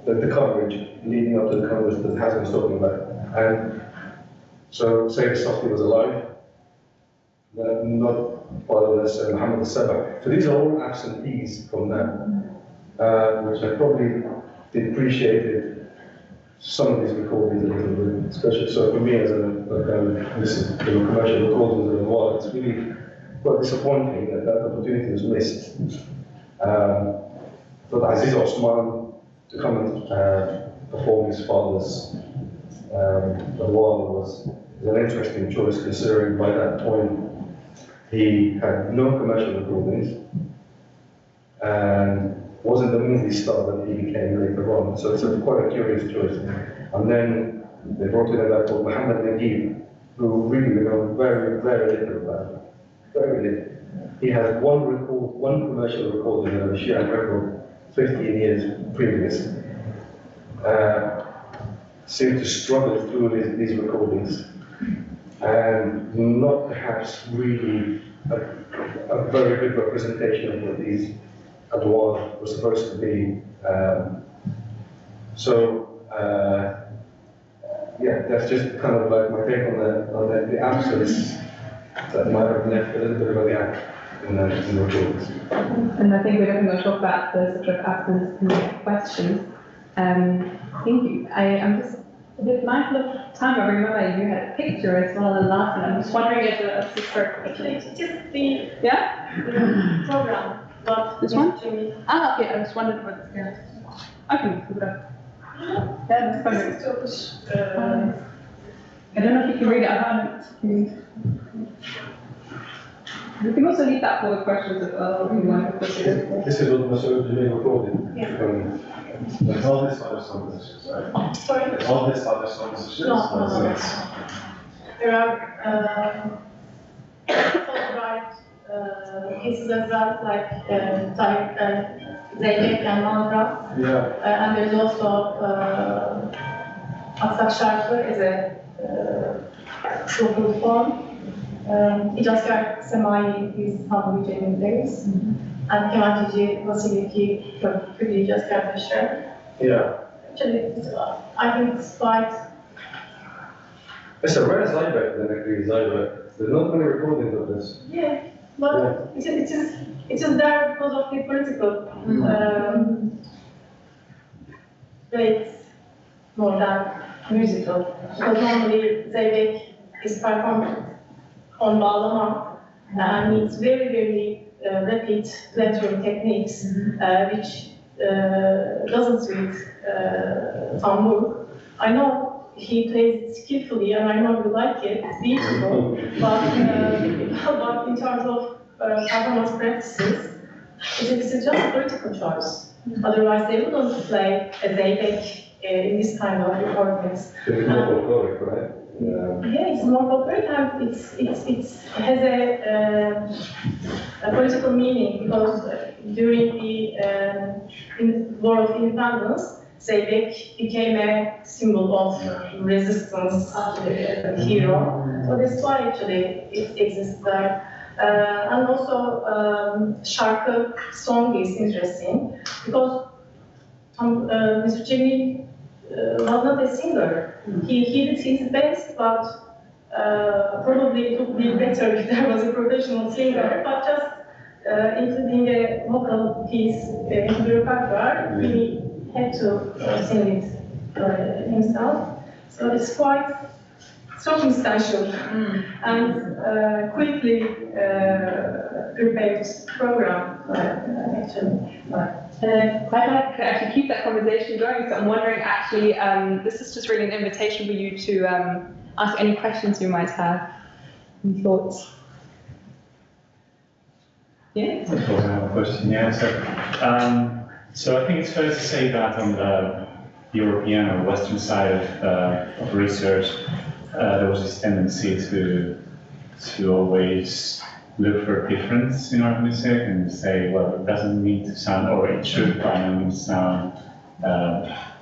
in the coverage leading up to the coverage that Hazem was talking about. And so Sayyid Softi was alive, not part of this, Muhammad al-Sabah. So these are all absentees from that, which I probably depreciated some of these recordings a little bit, especially so for me as a listen to commercial recordings of the world, it's really quite disappointing that that opportunity was missed. For Aziz Osman to come and perform his father's Awal was an interesting choice, considering by that point he had no commercial recordings and wasn't the movie star that he became later on. So it's quite a curious choice. And then they brought in a guy called Muhammad Naguib, who really know very, very little about it. Very little. He has one commercial recording of a Shia record 15 years previous. Seemed to struggle through these recordings and not perhaps really a very good representation of what these Adwar were supposed to be. Yeah, that's just kind of like my take on the absence that might have left a little bit of a gap in the recordings. And I think we're definitely going to talk about the sort of absence in the questions. Thank you. I'm just a bit mindful of time. I remember you had a picture as well in the last one. I'm just wondering if it's a short question. It's just the program. But This one? Jimmy. Ah, okay. I was wondering what it's there. Okay, super. Yeah, that's fine. I don't know if you can read it. I haven't. You can also leave that for the questions as well. If you want to put it. This is what Masoud Jamil recorded. Yeah. There's all this other compositions, right? Sorry? There's all this other compositions. No. There are photographs, pieces as well, like Tarik and Zeynep and Mantra. Yeah. And there's also Aksak Şarkı is a short form. İcaskar Semai is how we days. And Kemalci Vasiliki could be just Beshir. Yeah. Actually, I think it's quite. It's a rare Zybek, the Negri Zybek. There's not many recordings of this. Yeah, but it is there because of the political traits more than musical. Because normally Zeybek is performed on bağlama and needs very, very rapid lettering techniques, which doesn't suit tambur. I know he plays it skillfully, and I know you like it. It's beautiful, but in terms of performance practices, it's just a political choice. Otherwise, they wouldn't play a Zeybek in this kind of recordings. It's more folkloric, right? Yeah, it's more folkloric, and it has a political meaning, because during the War of Independence, Zeybek became a symbol of resistance, a hero. So that's why actually it exists there. And also, şarkı song is interesting, because Mr. Cemil was not a singer. He did his best, but probably it would be better if there was a professional singer. But just including a vocal piece into the repertoire, he had to sing it himself. So it's quite circumstantial and quickly prepared program, actually. I'd like to actually keep that conversation going, so I'm wondering actually, this is just really an invitation for you to ask any questions you might have, any thoughts. Yeah? I have a question, yeah. So I think it's fair to say that on the European or Western side of research, there was this tendency to always look for a difference in our music and say, well, it doesn't need to sound, or it should by no means sound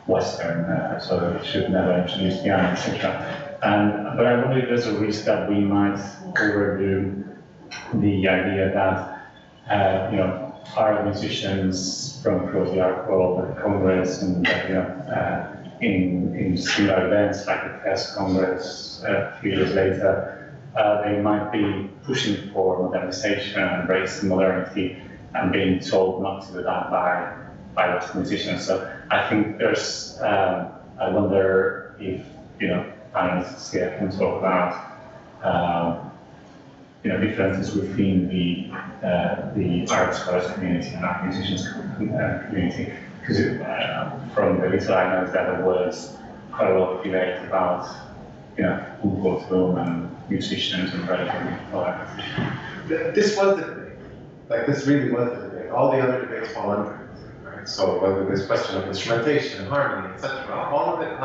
Western, so it should never introduce piano, etc. But I wonder if there's a risk that we might overdo the idea that, you know, our musicians from across the art world at Congress and, you know, in similar events like the FES Congress a few years later, they might be pushing for modernization and embracing modernity and being told not to do that by Western musicians. So I think there's, I wonder if, you know, panelists here can talk about, you know, differences within the art scholars community and art musicians community. Because from the little I know is that there was quite a lot of debate about, you know, who goes home and musicians and relatively all that. This was the debate. Like, this really was the debate. All the other debates fall under it. Right? So whether this question of instrumentation, harmony, etc., all of it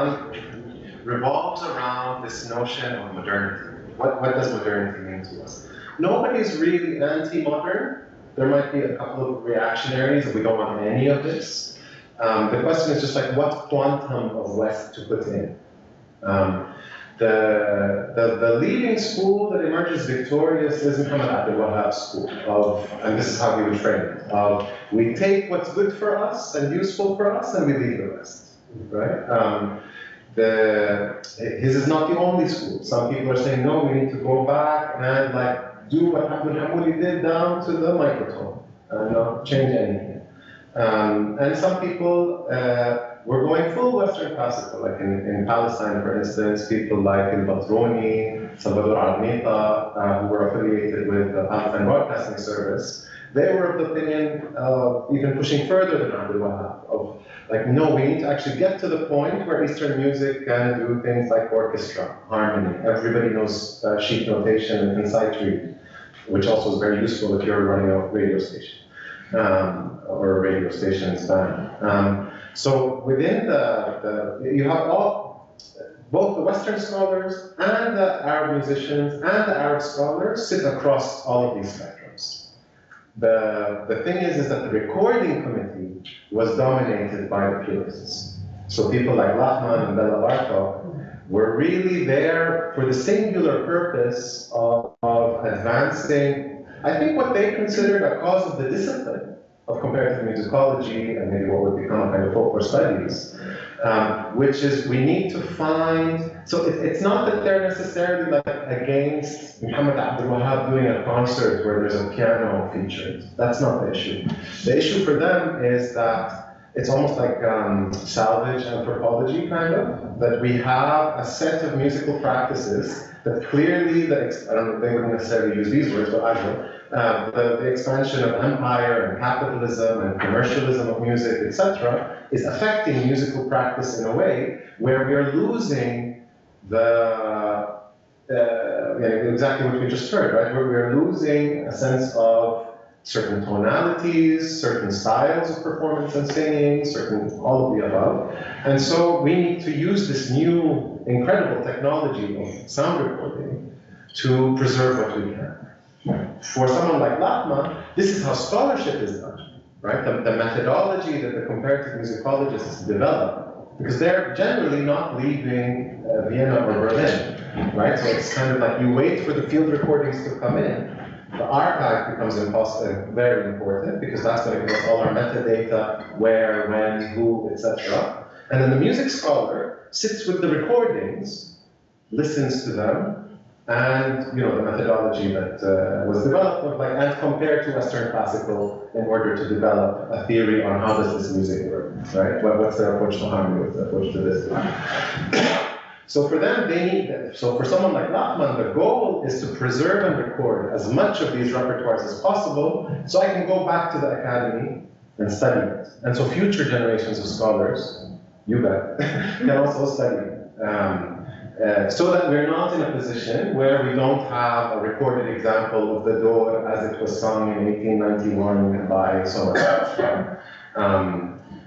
revolves around this notion of modernity. What does modernity mean to us? Nobody's really anti-modern. There might be a couple of reactionaries, and we don't want any of this. The question is just like, what quantum of West to put in? The leading school that emerges victorious is Muhammad Abdul Wahhab's school of, and this is how he would frame it, of we take what's good for us and useful for us and we leave the rest, right? His is not the only school. Some people are saying, no, we need to go back and like do what Abdul Hammoudi did down to the microtone and not change anything. And some people were going full Western classical, like in Palestine, for instance, people like El-Batroni, Salvador Armita, who were affiliated with the Palestine Broadcasting Service. They were of the opinion of even pushing further than Abdul Wahhab, of like, no, we need to actually get to the point where Eastern music can do things like orchestra, harmony. Everybody knows sheet notation and sight read, which also is very useful if you're running a radio station. Or a radio station's band. So within you have both the Western scholars and the Arab musicians and the Arab scholars sit across all of these spectrums. The thing is that the recording committee was dominated by the purists. So people like Lachman and Bela Bartok were really there for the singular purpose of advancing, I think, what they considered a cause of the discipline of comparative musicology and maybe what would become a kind of folklore studies, which is we need to find, so it's not that they're necessarily like against Muhammad Abdul Wahhab doing a concert where there's a piano featured. That's not the issue. The issue for them is that it's almost like salvage anthropology, kind of, that we have a set of musical practices that clearly, I don't know if they wouldn't necessarily use these words, but I will, the expansion of empire and capitalism and commercialism of music, etc., is affecting musical practice in a way where we are losing exactly what we just heard, right? Where we are losing a sense of certain tonalities, certain styles of performance and singing, all of the above. And so we need to use this new incredible technology of sound recording to preserve what we can. For someone like Lachman, this is how scholarship is done, right? The methodology that the comparative musicologists develop, because they're generally not leaving Vienna or Berlin, right? So it's kind of like you wait for the field recordings to come in. The archive becomes very important because that's going to give us all our metadata, where, when, who, etc. And then the music scholar sits with the recordings, listens to them, and the methodology that was developed and compared to Western classical in order to develop a theory on how does this music work, right? What's their approach to harmony, what's their approach to this? So for them, so for someone like Lachman, the goal is to preserve and record as much of these repertoires as possible, so I can go back to the academy and study it. And so future generations of scholars, you bet, can also study it. So that we're not in a position where we don't have a recorded example of the Dor as it was sung in 1891 by so much.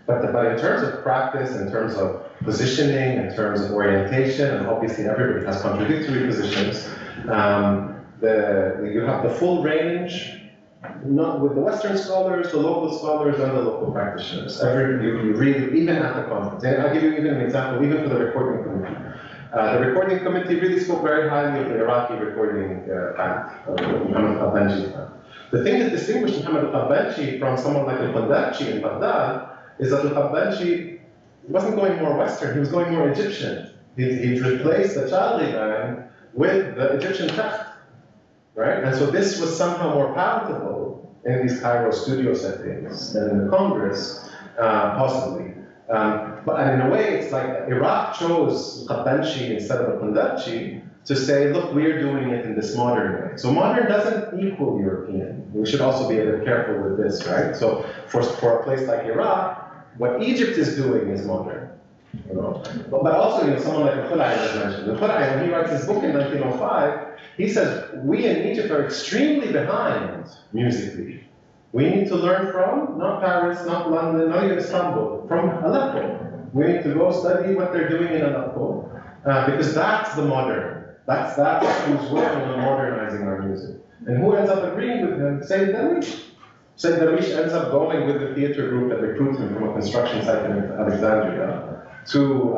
But in terms of practice, in terms of positioning, in terms of orientation, and obviously everybody has contradictory positions, you have the full range, not with the Western scholars, the local scholars, and the local practitioners. You really, even at the conference, and I'll give you even an example, even for the recording committee. The recording committee really spoke very highly of the Iraqi recording band, Mohammed al-Qabbanji. The thing that distinguished Mohammed al-Qabbanji from someone like al-Qandarchi in Baghdad is that al-Qabbanji wasn't going more Western, he was going more Egyptian. He replaced the Chali band with the Egyptian text, right? And so this was somehow more palatable in these Cairo studio settings than in the Congress, possibly. But in a way, it's like Iraq chose Qabbanji instead of al-Qandarchi to say, look, we're doing it in this modern way. So modern doesn't equal European. We should also be a bit careful with this, right? So for a place like Iraq, what Egypt is doing is modern. But also, someone like Khulai was mentioned. Khulai, when he writes his book in 1905, he says, we in Egypt are extremely behind musically. We need to learn from, not Paris, not London, not even Istanbul, from Aleppo. We need to go study what they're doing in Aleppo, because that's the modern. That's who's working on modernizing our music. And who ends up agreeing with him? Sayyid Darwish. Sayyid Darwish ends up going with the theater group that recruits him from a construction site in Alexandria to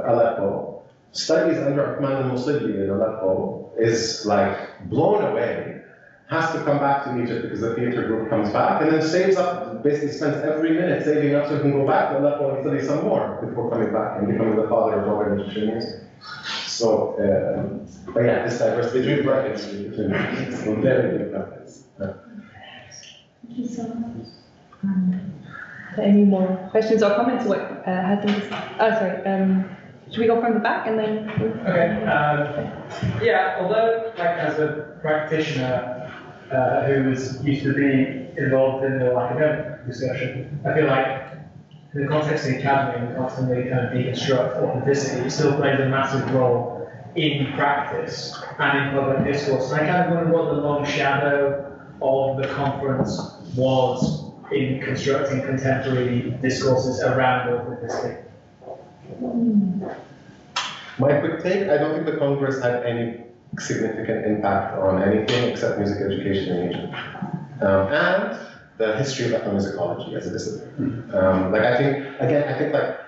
Aleppo, studies under Uthman al-Musilli in Aleppo, is like blown away, has to come back to Egypt because the theater group comes back, and then saves up, basically spends every minute saving up so he can go back to Aleppo and study some more before coming back and becoming the father of modern Egyptian music. So, but yeah, this diversity between brackets is very big brackets. Thank you so much. Any more questions or comments? What Hazem? Should we go from the back and then? Okay. Yeah. Although, like, as a practitioner who is used to be involved in the academic discussion, I feel like in the context of the academy and constantly kind of deconstruct authenticity, it still plays a massive role in practice and in public discourse. And I kind of wonder what the long shadow of the conference was in constructing contemporary discourses around authenticity. My quick take, I don't think the Congress had any significant impact on anything except music education in Egypt. And the history of ethnomusicology as a discipline. I think like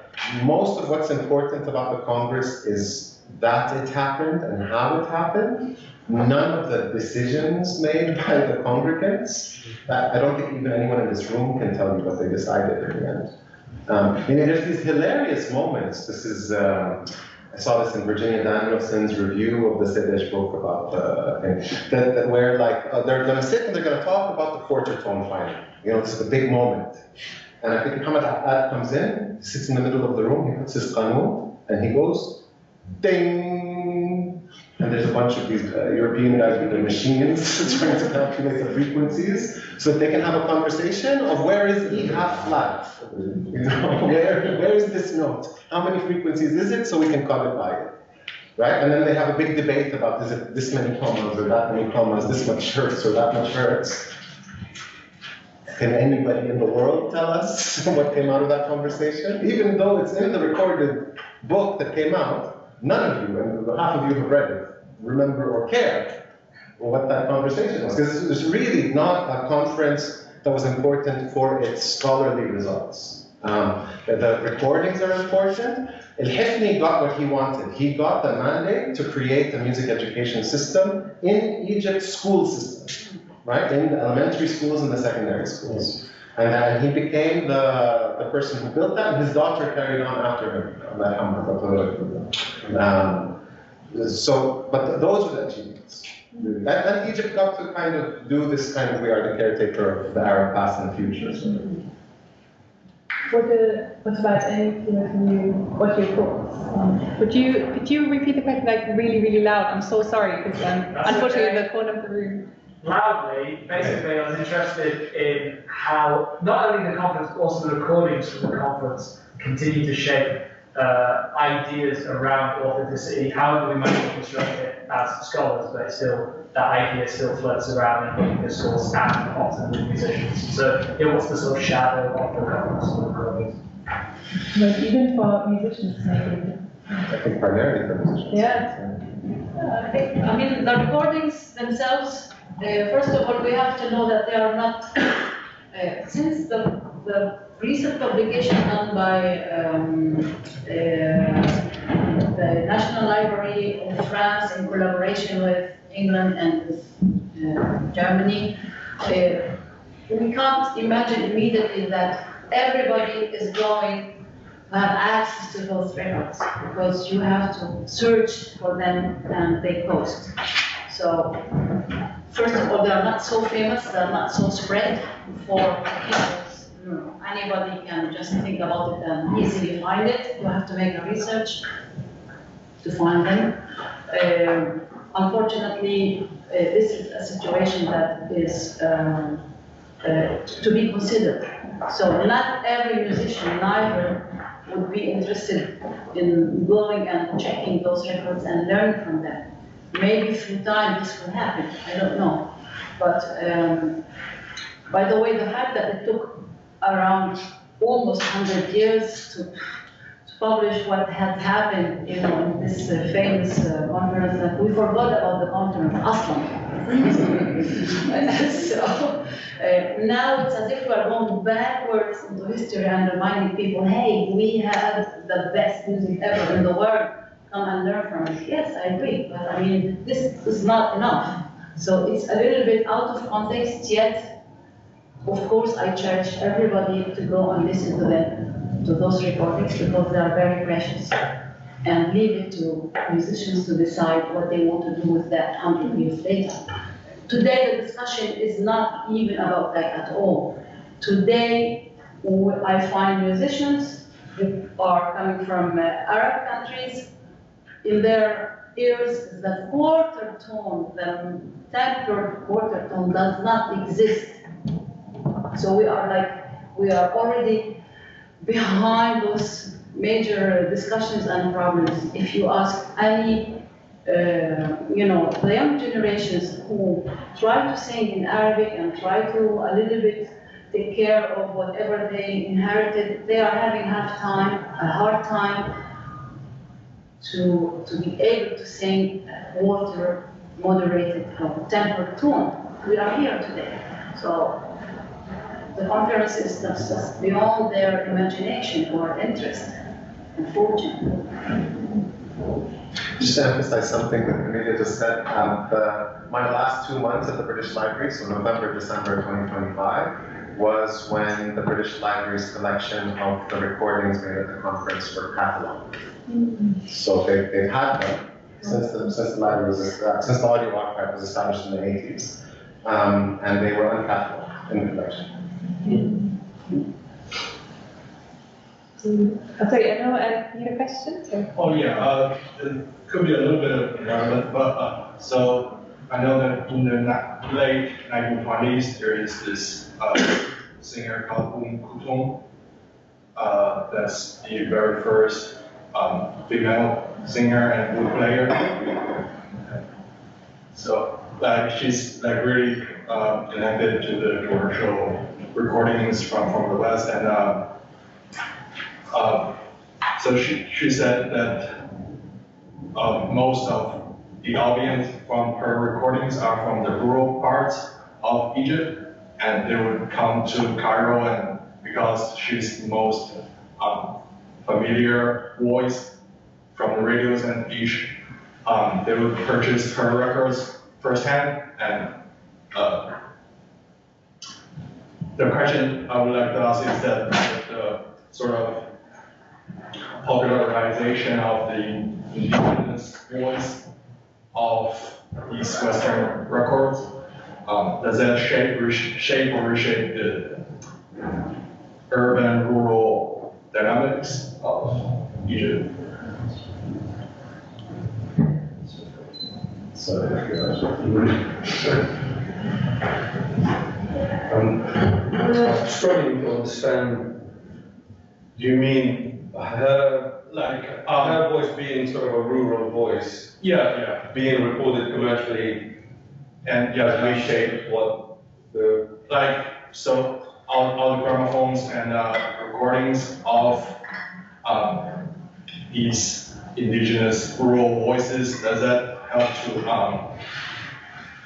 most of what's important about the Congress is that it happened and how it happened. None of the decisions made by the congregants. I don't think even anyone in this room can tell you what they decided in the end. There's these hilarious moments. This is, I saw this in Virginia Danielson's review of the Sedesh book about that where they're going to sit and they're going to talk about the quarter tone final. This is a big moment. And I think Muhammad Ahad comes in, sits in the middle of the room, he puts his qanun, and he goes, ding. And there's a bunch of these European guys with their machines trying to calculate the frequencies so that they can have a conversation of where is E half flat? You know, where is this note? How many frequencies is it so we can codify it? Right? And then they have a big debate about is it this many commas or that many commas, this much hertz or that much hertz. Can anybody in the world tell us what came out of that conversation? Even though it's in the recorded book that came out, none of you, and half of you have read it, remember or care what that conversation was. Because it's really not a conference that was important for its scholarly results. The recordings are important. El-Hifni got what he wanted. He got the mandate to create a music education system in Egypt's school system, right? In the elementary schools and the secondary schools. And then he became the person who built that, and his daughter carried on after him. But those were the achievements. And Egypt got to kind of do this kind of, we are the caretaker of the Arab past and future. So. What about anything of you? What your thoughts? Could you repeat the question like really, really loud? I'm so sorry because unfortunately the corner of the room. Loudly, basically, I was interested in how not only the conference, but also the recordings from the conference continue to shape ideas around authenticity. How do we manage to construct it as scholars, but still that idea still floats around in the discourse and often with musicians. So, yeah, what's the sort of shadow of the conference and the recordings? But even for musicians, maybe. I think primarily for musicians. Yeah. I mean, the recordings themselves, first of all, we have to know that they are not, since the recent publication done by the National Library of France in collaboration with England and with Germany, we can't imagine immediately that everybody is going to have access to those records because you have to search for them and they post. So, first of all, they are not so famous, they are not so spread for people. Anybody can just think about it and easily find it. You have to make a research to find them. Unfortunately, this is a situation that is to be considered. So not every musician neither would be interested in going and checking those records and learning from them. Maybe through time this will happen, I don't know. But by the way, the fact that it took around almost 100 years to publish what had happened, you know, in this famous conference, that we forgot about the conference, so now it's as if we are going backwards into history and reminding people, hey, we had the best music ever in the world, come and learn from it. Yes, I agree, but I mean, this is not enough. So it's a little bit out of context, yet, of course, I charge everybody to go and listen to them. To those recordings because they are very precious, and leave it to musicians to decide what they want to do with that 100 years later. Today the discussion is not even about that at all. Today I find musicians who are coming from Arab countries, in their ears the quarter tone, the tempered quarter tone does not exist. So we are already behind those major discussions and problems. If you ask any, the young generations who try to sing in Arabic and try to a little bit take care of whatever they inherited, they are having a hard time to be able to sing water moderated tempered tone. We are here today. So the conference is just beyond their imagination or interest, unfortunately. Just to emphasize something that Kamilya just said, my last 2 months at the British Library, so November, December 2025, was when the British Library's collection of the recordings made at the conference were catalogued. So they've had them since the library was since the audio archive was established in the 80s, and they were uncatalogued in the collection. Oh, sorry, I know, you had a question? Sorry. Oh, yeah, it could be a little bit irrelevant, but so I know that in the late 1920s, there is this singer called Kutung. That's the very first female singer and flute player. So she's like really connected to the commercial recordings from the West, and so she said that most of the audience from her recordings are from the rural parts of Egypt, and they would come to Cairo, and because she's the most familiar voice from the radios and each, they would purchase her records firsthand. And the question I would like to ask is that the sort of popularization of the indigenous voice of these Western records, does that shape or reshape the urban-rural dynamics of Egypt? I'm struggling to understand. Do you mean her, her voice being sort of a rural voice? Yeah. Being recorded commercially And reshape what the. So all the gramophones and recordings of these indigenous rural voices, does that help to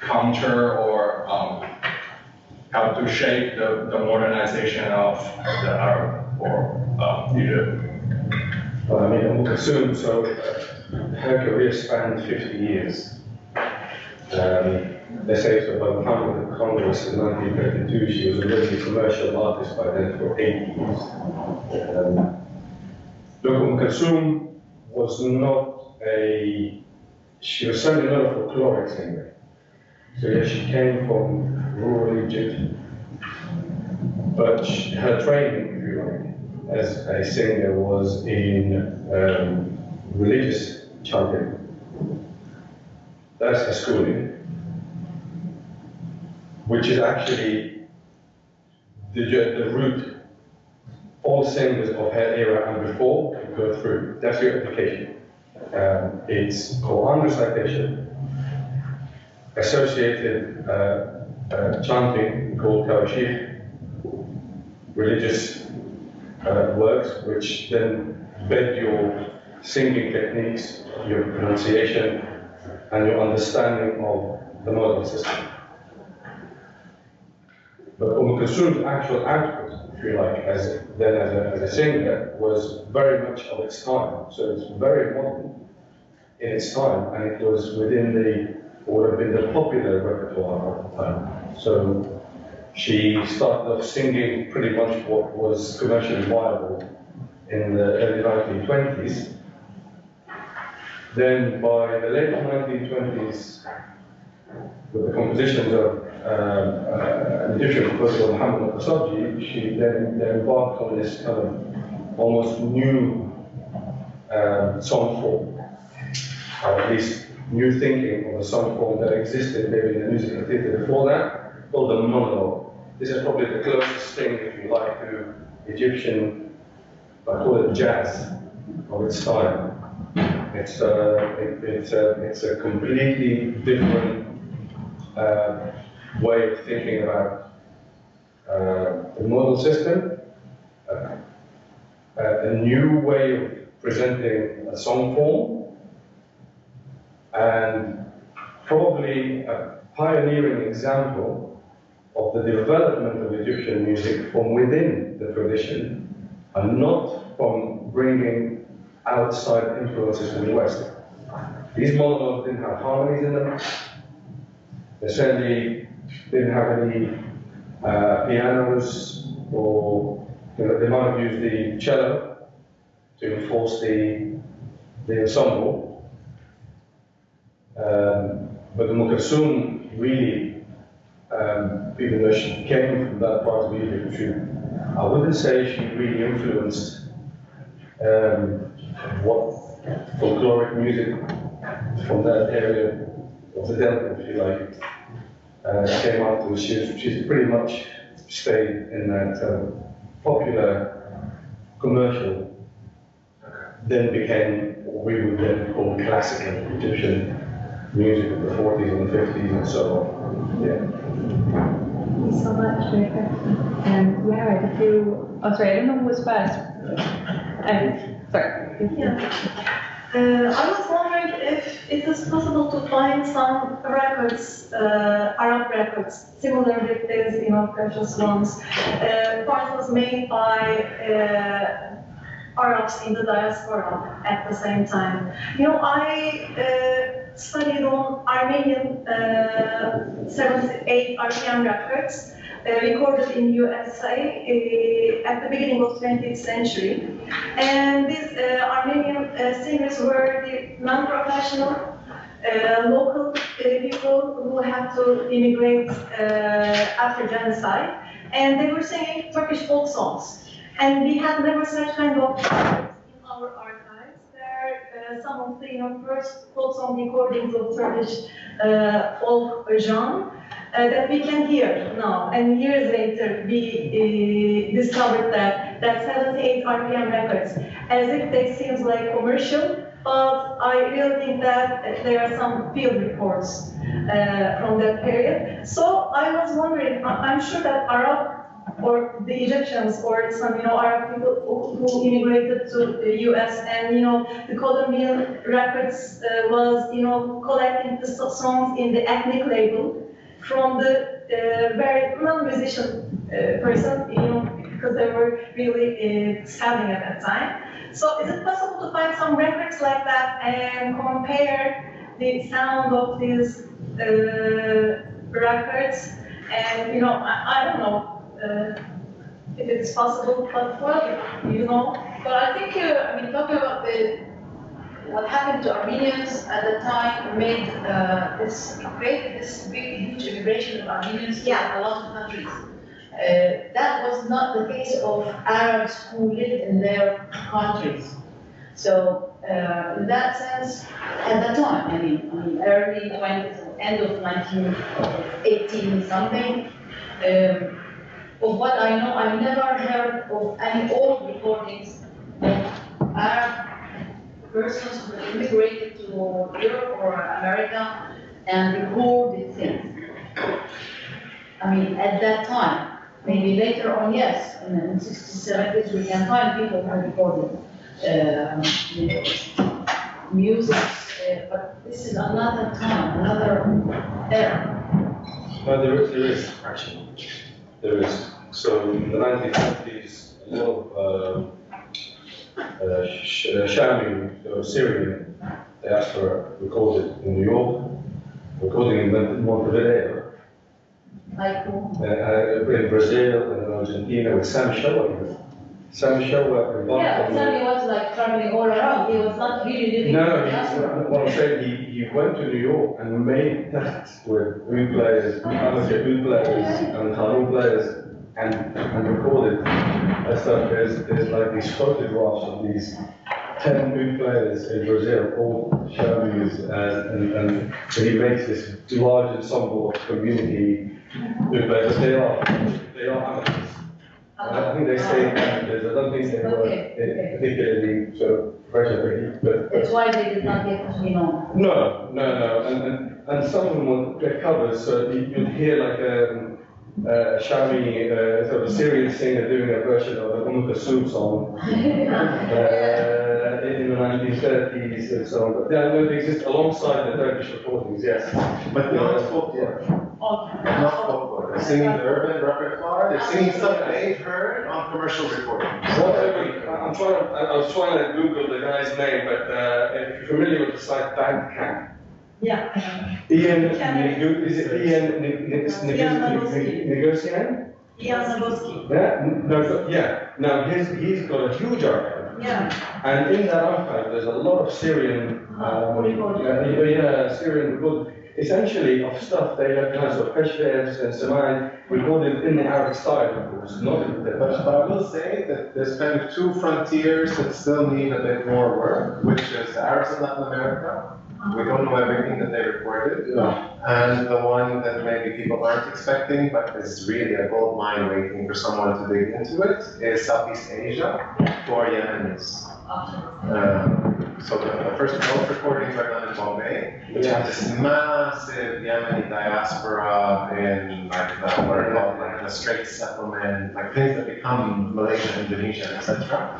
counter or help to shape the modernization of the Arab or Egypt? Well, I mean, I'm concerned, so her career spanned 50 years. They say so by the time of the Congress in 1932, she was already a commercial artist by then for 8 years. Look, Kulthum was not she was certainly not a folkloric singer. So yes, she came from rural Egypt, but her training, if you like, as a singer was in religious chanting. That's her schooling, which is actually the route all singers of her era and before go through. That's your education. It's Quran recitation, associated chanting called tawashih, religious works, which then bed your singing techniques, your pronunciation, and your understanding of the modern system. But Kulthum's actual output, if you like, as a singer, was very much of its time. So it's very modern in its time, and it was within what would have been the popular repertoire of the time. So she started off singing pretty much what was commercially viable in the early 1920s. Then by the late 1920s, with the compositions of an Egyptian composer Muhammad al-Qasabji, she then embarked on this kind of almost new song form, or at least new thinking of a song form that existed maybe in the music and theatre before that, called the monologue. This is probably the closest thing, if you like, to Egyptian, I call it jazz, of its time. It's a completely different way of thinking about the model system, a new way of presenting a song form, and probably a pioneering example of the development of Egyptian music from within the tradition and not from bringing outside influences from the West. These monologues didn't have harmonies in them. They certainly didn't have any pianos, or they might have used the cello to enforce the ensemble. But the Kulthum really, even though she came from that part of Egypt, I wouldn't say she really influenced what folkloric music from that area of the Delta, if you like, came after. She's pretty much stayed in that popular commercial, then became what we would then call classical Egyptian music of the 40s and the 50s and so on. Yeah. Thank you so much, Jacob. And yeah, if you, oh sorry, I don't know who was first. Sorry. Yeah. I was wondering if it is possible to find some records, Arab records, similar with these, precious ones. Part was made by Arabs in the diaspora at the same time. I studied on Armenian 78 RPM records recorded in USA at the beginning of 20th century. And these Armenian singers were the non-professional local people who had to immigrate after genocide. And they were singing Turkish folk songs. And we had never such kind of records in our archives. There are some of the first folk song recordings of Turkish folk genre that we can hear now. And years later, we discovered that 78 RPM records, as if they seems like commercial, but I really think that there are some field reports from that period. So I was wondering, I'm sure that Arab or the Egyptians or some Arab people who immigrated to the US and the Colonial records was collecting the songs in the ethnic label from the very non-musician person, because they were really savvy at that time. So is it possible to find some records like that and compare the sound of these records? And I don't know if it's possible, but But I think, talking about what happened to Armenians at the time made created this big, huge immigration of Armenians to a lot of countries. That was not the case of Arabs who lived in their countries. So, in that sense, at that time, early 20s, end of 1918 something, of what I know, I've never heard of any old recordings of Arab persons who immigrated to Europe or America and recorded things. At that time, maybe later on, yes, in the 60s, 70s, we can find people who recorded music, but this is another time, another era. No, there is actually. There is. So in the 1950s, a lot of Shami, so Syrian diaspora recorded in New York, recording in Montevideo, Like who? in Brazil and in Argentina with Sam Shower. Sam Shower involved. Yeah, Sammy was like traveling all around. He was not really living. No, what I'm saying, he went to New York and made tests with oud players, amateur oud players, and kanun players, and recorded stuff. There's like these photographs of these 10 oud players in Brazil, all Shamis, and he makes this large ensemble of community oud players. They are amateurs. I think they stay amateurs. I don't think they were particularly sort of professional, but That's why they did not get to be known. No, and some of them would get covers, so you'd hear like a Shami, sort of Syrian singer doing a version of the Kulthum song in the 1930s and so on. But yeah, no, they exist alongside the Turkish recordings, yes. But not folklore. Not folklore. They're singing the urban repertoire. They're singing stuff they've heard on commercial recordings. I was trying to Google the guy's name, but if you're familiar with the site Bandcamp. Yeah. Ian, is it Ian Negocian? Ian Zabotsky. Yeah. Now he's got a huge archive. Yeah. And in that archive, there's a lot of Syrian, Syrian recordings. essentially of stuff they recognize, so Peshvers and Samai, recorded in the Arabic style, of course, not in the But I will say that there's kind of two frontiers that still need a bit more work, which is the Arabs in Latin America. We don't know everything that they recorded. And the one that maybe people aren't expecting, but is really a gold mine waiting for someone to dig into it, is Southeast Asia for Yemenis. So the first both recordings are done in Bombay, which have this massive Yemeni diaspora in like the, what are called like the Straits settlement, like things that become Malaysia, Indonesia, etc.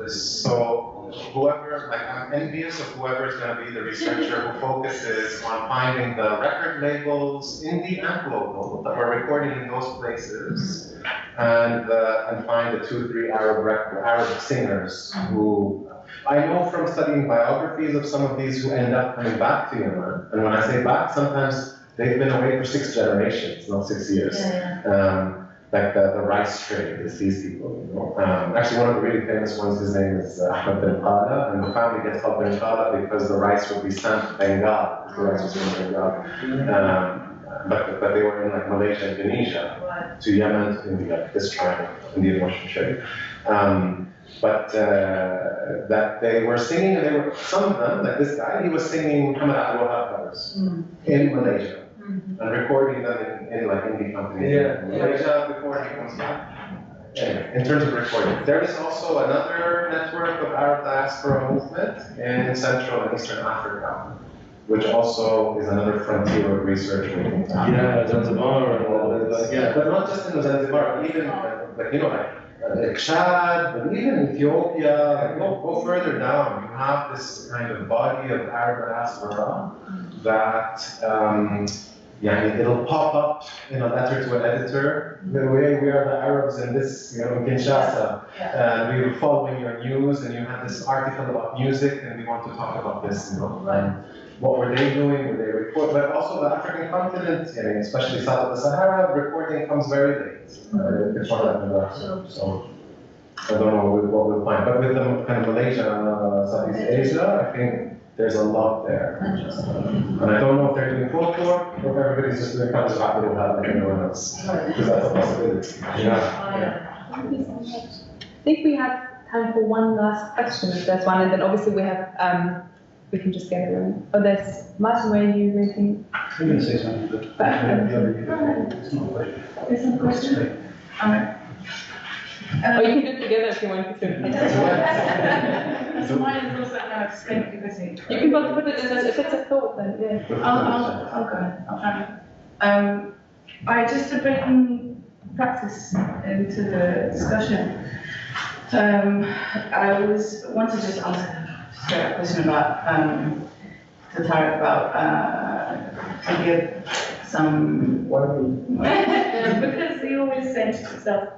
So whoever, like I'm envious of whoever is going to be the researcher who focuses on finding the record labels, indie and global, that were recorded in those places, and find the 2-3 Arab singers who I know from studying biographies of some of these who end up coming back to Yemen. And when I say back, sometimes they've been away for 6 generations, not 6 years. Like the rice trade is these people, you know. Actually, one of the really famous ones, his name is Ahmed bin Qala, and the family gets called bin Qala because the rice would be sent to Bengal. The rice was from Bengal. But they were in like Malaysia, Indonesia, to Yemen, to India, this triangle, Indian Ocean trade. That they were singing, and they were, some of them, like this guy, he was singing Muhammad Abdul Wahab covers in Malaysia. And recording them in like indie companies in Malaysia before he comes back. Anyway, in terms of recording, there is also another network of Arab diaspora movement in Central and Eastern Africa, which also is another frontier of research waiting to happen. Yeah, Zanzibar and all that. Yeah, but not just in Zanzibar, even like you know like Chad, but even Ethiopia. Like go further down, you have this kind of body of Arab diaspora that. It'll pop up in a letter to an editor. The way we are the Arabs in this, you know, in Kinshasa, and we were following your news, and you had this article about music, and we want to talk about this, you know. What were they doing? Were they record? But also the African continent, especially south of the Sahara, reporting comes very late. It's not that so I don't know what we'll find. But with the kind of Malaysia, Southeast Asia, I think there's a lot there. And I don't know if they're doing folklore or if everybody's just doing kind of Abdul Wahab like everyone else. Because that's a possibility. Thank you so much. I think we have time for one last question, if there's one, and then obviously we have, we can just get it in. Oh, there's Martin, where are you raising? I'm going to say something, but it's not a question. There's no question. Or you can do it together if you want to. So mine is also just going to be busy. You can both put it in, if it's a thought, then yeah. I'll go. I'll try. I just to bring practice into the discussion. I wanted to just ask a question about to Tarik about to give some because he always sends stuff.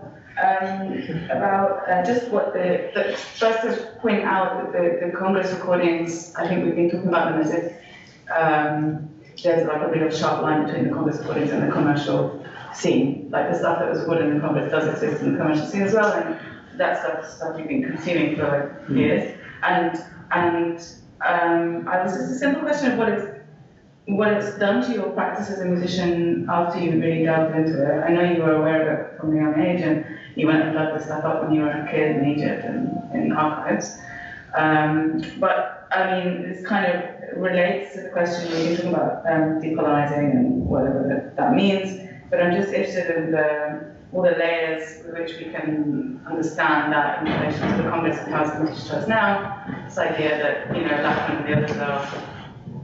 About just what first to point out that the Congress recordings, I think we've been talking about them as if there's like a bit of sharp line between the Congress recordings and the commercial scene. Like the stuff that was recorded in the Congress does exist in the commercial scene as well, and that stuff you've been consuming for like years. And I was just a simple question of what it's done to your practice as a musician after you really delved into it. I know you were aware of it from a young age, and you went and dug this stuff up when you were a kid in Egypt and in archives. But I mean, this kind of relates to the question we were talking about decolonizing and whatever that means. But I'm just interested in all the layers with which we can understand that in relation to the Congress and how it's been teached to us now. This idea that Latin and the others are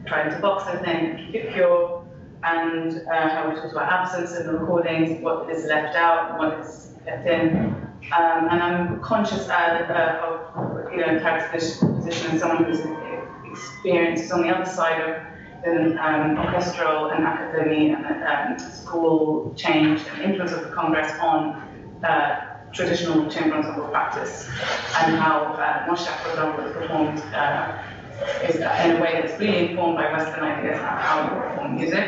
trying to box everything, keep it pure, and how we talked about absence in the recordings, what is left out, what is kept in. And I'm conscious of Tarik's position as someone whose experience is on the other side of the orchestral and academy and school change and influence of the Congress on traditional chamber ensemble practice, and how Moshe, for example, is performed is in a way that's really informed by Western ideas about how you perform music.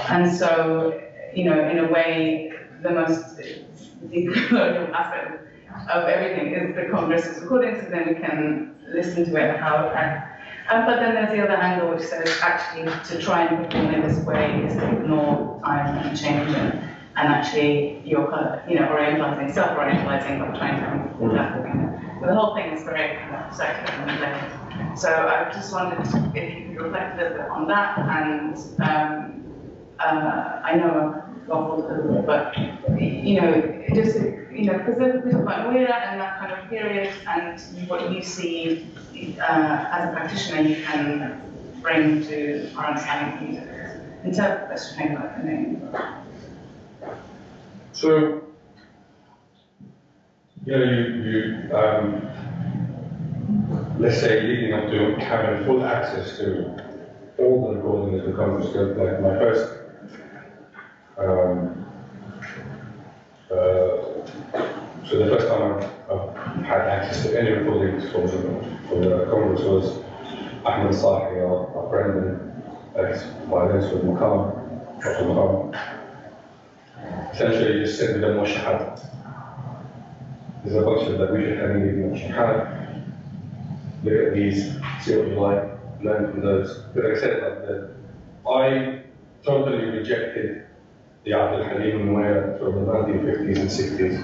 And so, in a way, the most decolonial aspect of everything is the Congress's recordings, and then we can listen to it But then there's the other angle which says actually to try and perform in this way is to ignore time and change and actually you're kind of, orientalizing, self-orientalizing, but trying to perform that. The whole thing is very kind of circular and related. So I just wondered if you could reflect a little bit on that, and I know I've waffled a little bit, but just because we talk about Muira and that kind of period, and what you see as a practitioner you can bring to our understanding of music. Interpret this thing like the name. So, let's say leading up to having full access to all the recordings that come to like my first so the first time I've had access to any recordings from the Congress was Ahmed Sahi, our friend and ex-violinist with Maqam, Dr. Maqam. Essentially, you just sit with them Moshahad. There's a bunch of that we should have in Moshahad. Look at these, see what you like, learn from those. But like I said, I totally rejected the Abdul Halim and Muira from the 1950s and 60s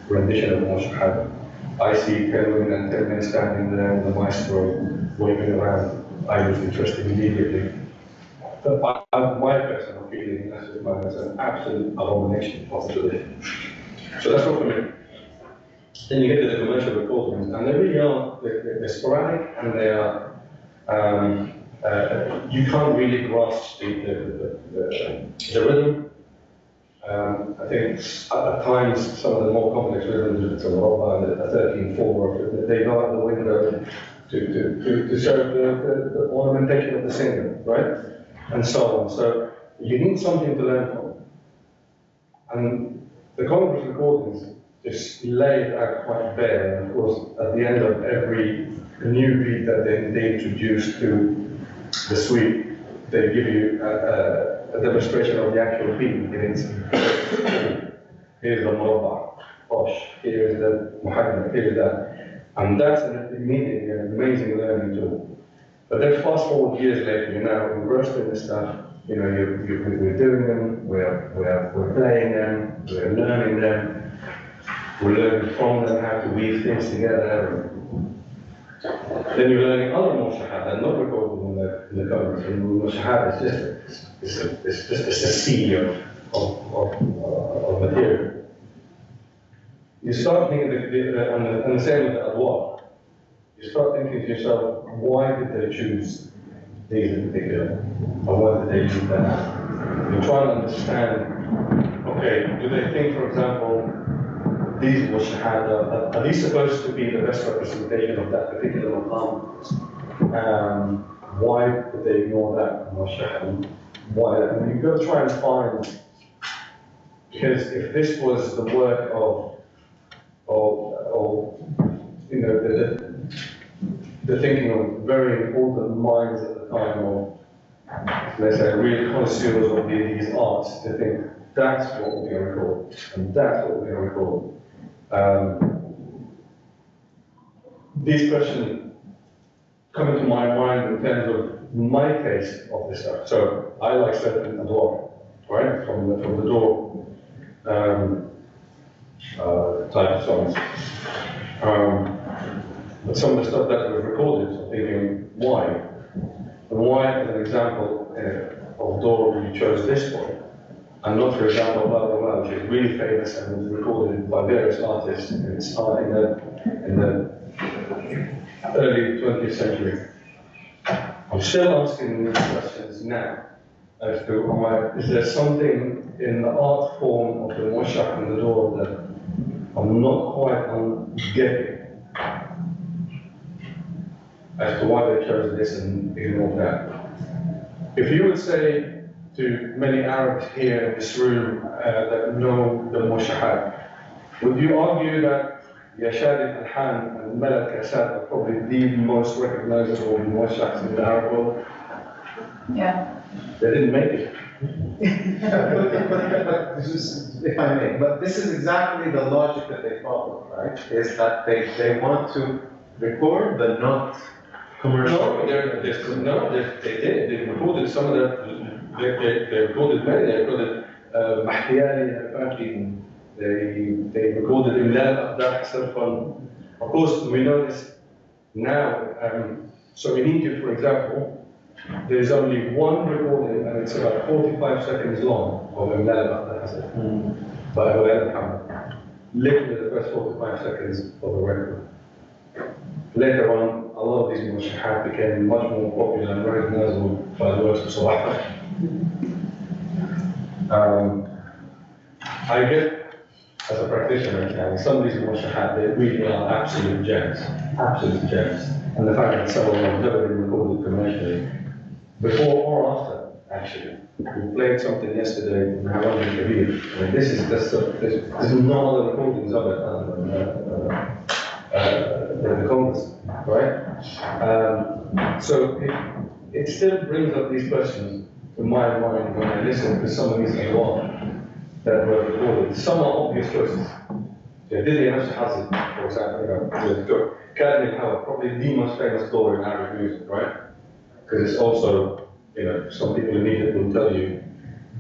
rendition of Moshahad. I see 10 women and 10 men standing there with the maestro waving around. I was interested immediately. But my personal feeling as an absolute abomination of tradition. So that's not for me. Then you get to the commercial recordings, and they really are, they're sporadic, and they are, you can't really grasp the rhythm. I think at times some of the more complex rhythms, the Roba and the 13/4, they go out the window to serve the ornamentation of the singer, right? And so on. So you need something to learn from. And the Congress recordings just lay it out quite bare. And of course, at the end of every new beat that they introduce to the suite, they give you a demonstration of the actual beat. Here's the Morba, Osh, here's the Muhammad, here's that. And that's immediately an amazing learning tool. But then fast forward years later, you're now engrossed in this stuff. We're doing them, we're playing them, we're learning them, we're learning from them how to weave things together. Then you're learning other Moshahad that are not recorded in the Congress. And Moshahad is just a sea of material. You start thinking, and the same with the Adwar. You start thinking to yourself, why did they choose these in particular? Or why did they choose that? You try to understand, okay, do they think, for example, these Moshahada, are these supposed to be the best representation of that particular maqam? Why did they ignore that Moshahada? Why? And you've got to try and find, because if this was the work of the thinking of very important minds at the time of, let's say, real connoisseurs of these arts, to think that's what we're going to record, and that's what we're going to record. These questions come into my mind in terms of my taste of this stuff. So I like certain Adwar, right, from the door type of songs. But some of the stuff that was recorded, I'm thinking, why? And why, as an example of door, you chose this one, and not, for example, Blah Blah Blah, which is really famous and was recorded by various artists in the early 20th century. I'm still asking these questions now, as to, is there something in the art form of the Moshach and the door that I'm not quite getting? As to why they chose this and ignored that. If you would say to many Arabs here in this room that know the Moshahad, would you argue that Yashad al-Han and Malak Yashad are probably the most recognizable Moshahs in the Arab world? Yeah. They didn't make it. But this is, if I may, but this is exactly the logic that they follow, right? Is that they want to record but not commercial? No, they did. They recorded some of they recorded many. They recorded Mahtiyali, they recorded in that stuff on. Of course, we know this now. So in Egypt, for example, there is only one recording, and it's about 45 seconds long of Imlal Hazem by Hulal Khan. Literally the first 45 seconds of the record. Later on, a lot of these mushahat became much more popular and recognizable by the works of Salah. I get, as a practitioner, some of these mushahat, they really are absolute gems. And the fact that some of them have never been recorded commercially, before or after, actually. We played something yesterday in Hawaii Kabir. I mean, this is just there's no other recordings of it other than the Congress, right? So it still brings up these questions to my mind when I listen to some of these Awad that were recorded. Some are obvious choices. Hazem, for example, Colonial, probably the most famous door in Arabic music, right? Because it's also, some people in Egypt will tell you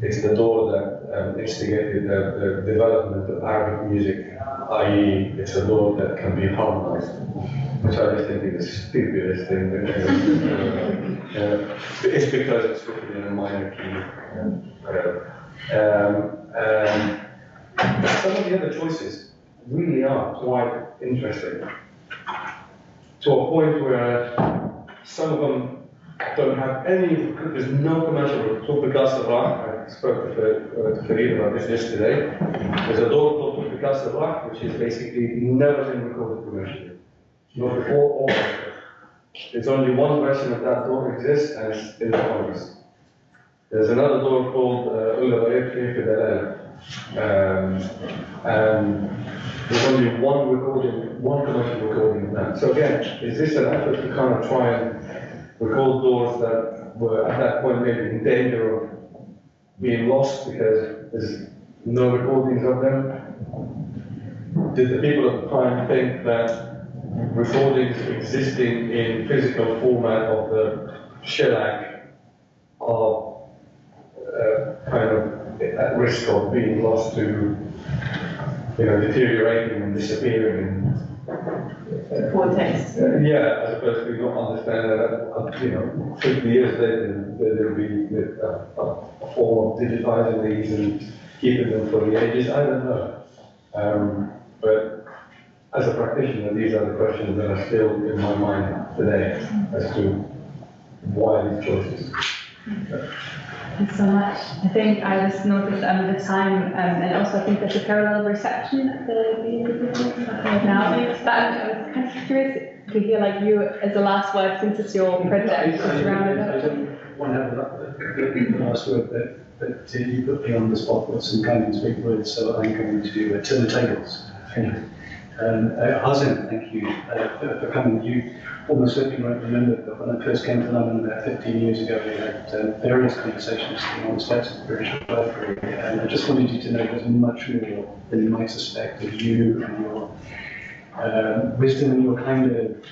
it's the door that instigated the development of Arabic music, i.e., it's a door that can be harmonized, which I just think is the stupidest thing. It's because it's written in a minor key. Some of the other choices really are quite interesting, to a point where some of them don't have any, there's no commercial. I spoke to Farid about this yesterday. There's a door called Picasso Rock, which is basically never been recorded commercially. Not before or after. There's only one version of that door exists, and it's in the Congress. There's another door called and there's only one commercial recording of that. So again, is this an effort to kind of try and record doors that were at that point maybe in danger of being lost because there's no recordings of them? Did the people at the time think that recordings existing in physical format of the shellac are kind of at risk of being lost to, deteriorating and disappearing? Poor taste. Yeah, as opposed to not understand that, 50 years later, there'll be a form of digitizing these and keeping them for the ages. I don't know. But as a practitioner, these are the questions that are still in my mind today as to why these choices. Thanks so much. I think I just noticed the time, and also I think there's a parallel reception at the now. But I was kind of curious to hear, you as the last word, since it's your project. I don't want to have the last word, but you put me on the spot with some kind of big words, so I'm going to turn the tables. Hazem, thank you for coming. You almost certainly won't remember, but when I first came to London about 15 years ago, we had various conversations on the steps of the British Library, and I just wanted you to know there's much more than you might suspect of you and your wisdom and your kind of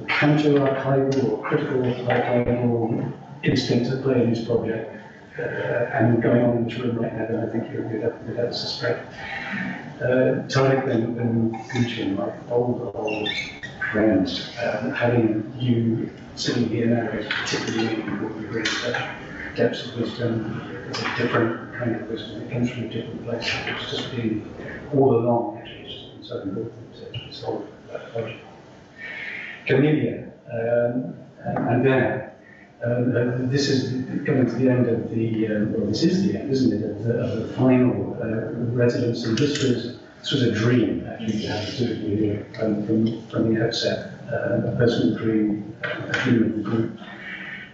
counter-archival or critical archival instinct at play in this project. And going on in this room right now that I think you'd have to suspect. Tarik and Gülçin, my old friends, having you sitting here now is particularly meaningful. You bring such depths of wisdom. It's a different kind of wisdom. It comes from a different place. It's just been all along, actually, it's just been so important to this whole project. Kamilya, and then. This is coming to the end of this is the end, isn't it, of the final residency. This was a dream, actually, to have to do it with you from the outset, a personal dream, a dream of the group.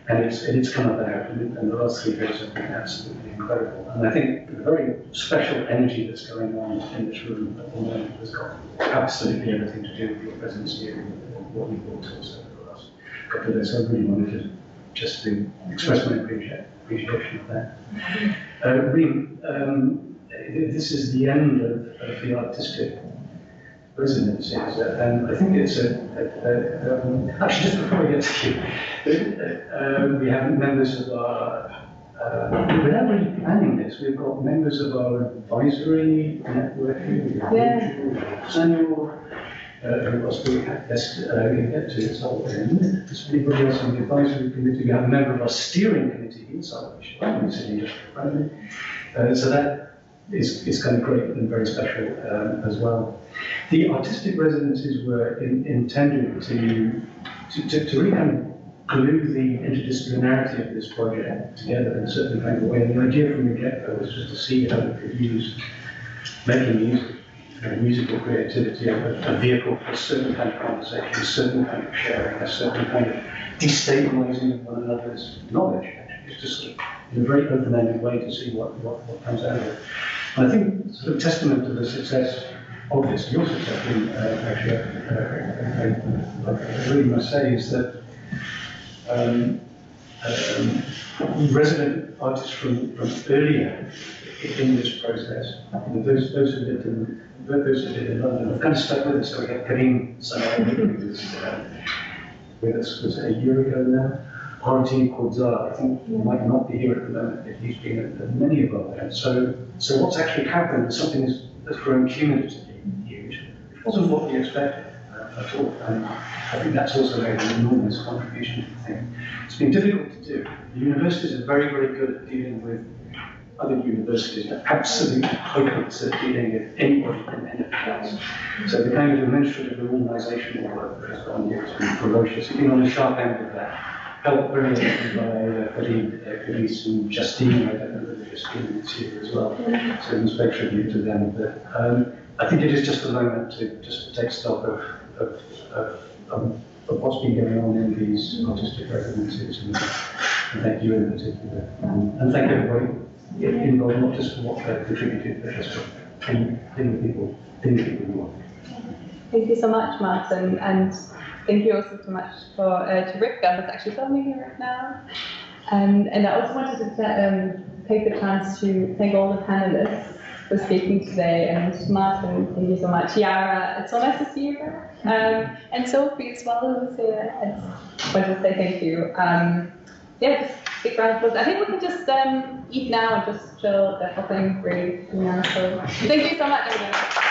And it's come about, and the last 3 days have been absolutely incredible. And I think the very special energy that's going on in this room at the moment has got absolutely everything to do with your presence here and what you've brought to us over the last couple of days. So I really wanted to just to express my appreciation of that. Reem, this is the end of the artistic Residencies, and I think it's actually just before we get to you, we have members of our, without really planning this, we've got members of our advisory network here, we have Samuel, who else do we have? Yes, we get to it, so there's anybody else on the advisory committee, we have a member of our steering committee here, so I'm sitting just in front of me. So that is kind of great and very special as well. The artistic residencies were intended to really kind of glue the interdisciplinarity of this project together in a certain kind of way. And the idea from the get-go was just to see how it could use making music, musical creativity, a vehicle for a certain kind of conversation, a certain kind of sharing, a certain kind of destabilizing of one another's knowledge, actually, just to sort of, in a very open-ended way to see what comes out of it. And I think sort of testament to the success of this, your success, actually, I really must say, is that resident artists from earlier in this process, those who lived in London, have kind of stuck with us. So we had Karim Sanai, who was with us was a year ago now. Martin Kodzar, I think he might not be here at the moment, but he's been at many of our events. So what's actually happened is something that's grown cumulatively huge. It wasn't what we expected at all. And I think that's also made an enormous contribution to the thing. It's been difficult to do. The universities are very, very good at dealing with other universities, are absolutely hopeless at dealing with anybody and anything else. So the kind of administrative and organisational work that has gone here has been ferocious. It's been on the sharp end of that. Helped very much by Elise and Justine, I don't know whether Justine is here as well, so a special tribute to them. But I think it is just a moment to take stock of what's been going on in these artistic residencies, and thank you in particular. And thank everybody involved, not just for what they've contributed, but just for any people involved. Thank you so much, Martin, and thank you also so much to Rick, that was actually filming here right now. And I also wanted to take the chance to thank all the panelists for speaking today. And Martin, thank you so much. Yara, it's so nice to see you. And Sophie as well, who's here. I just wanted to say thank you. Yeah, just big round of applause. I think we can just eat now and just chill, get nothing, breathe. So thank you so much, everyone.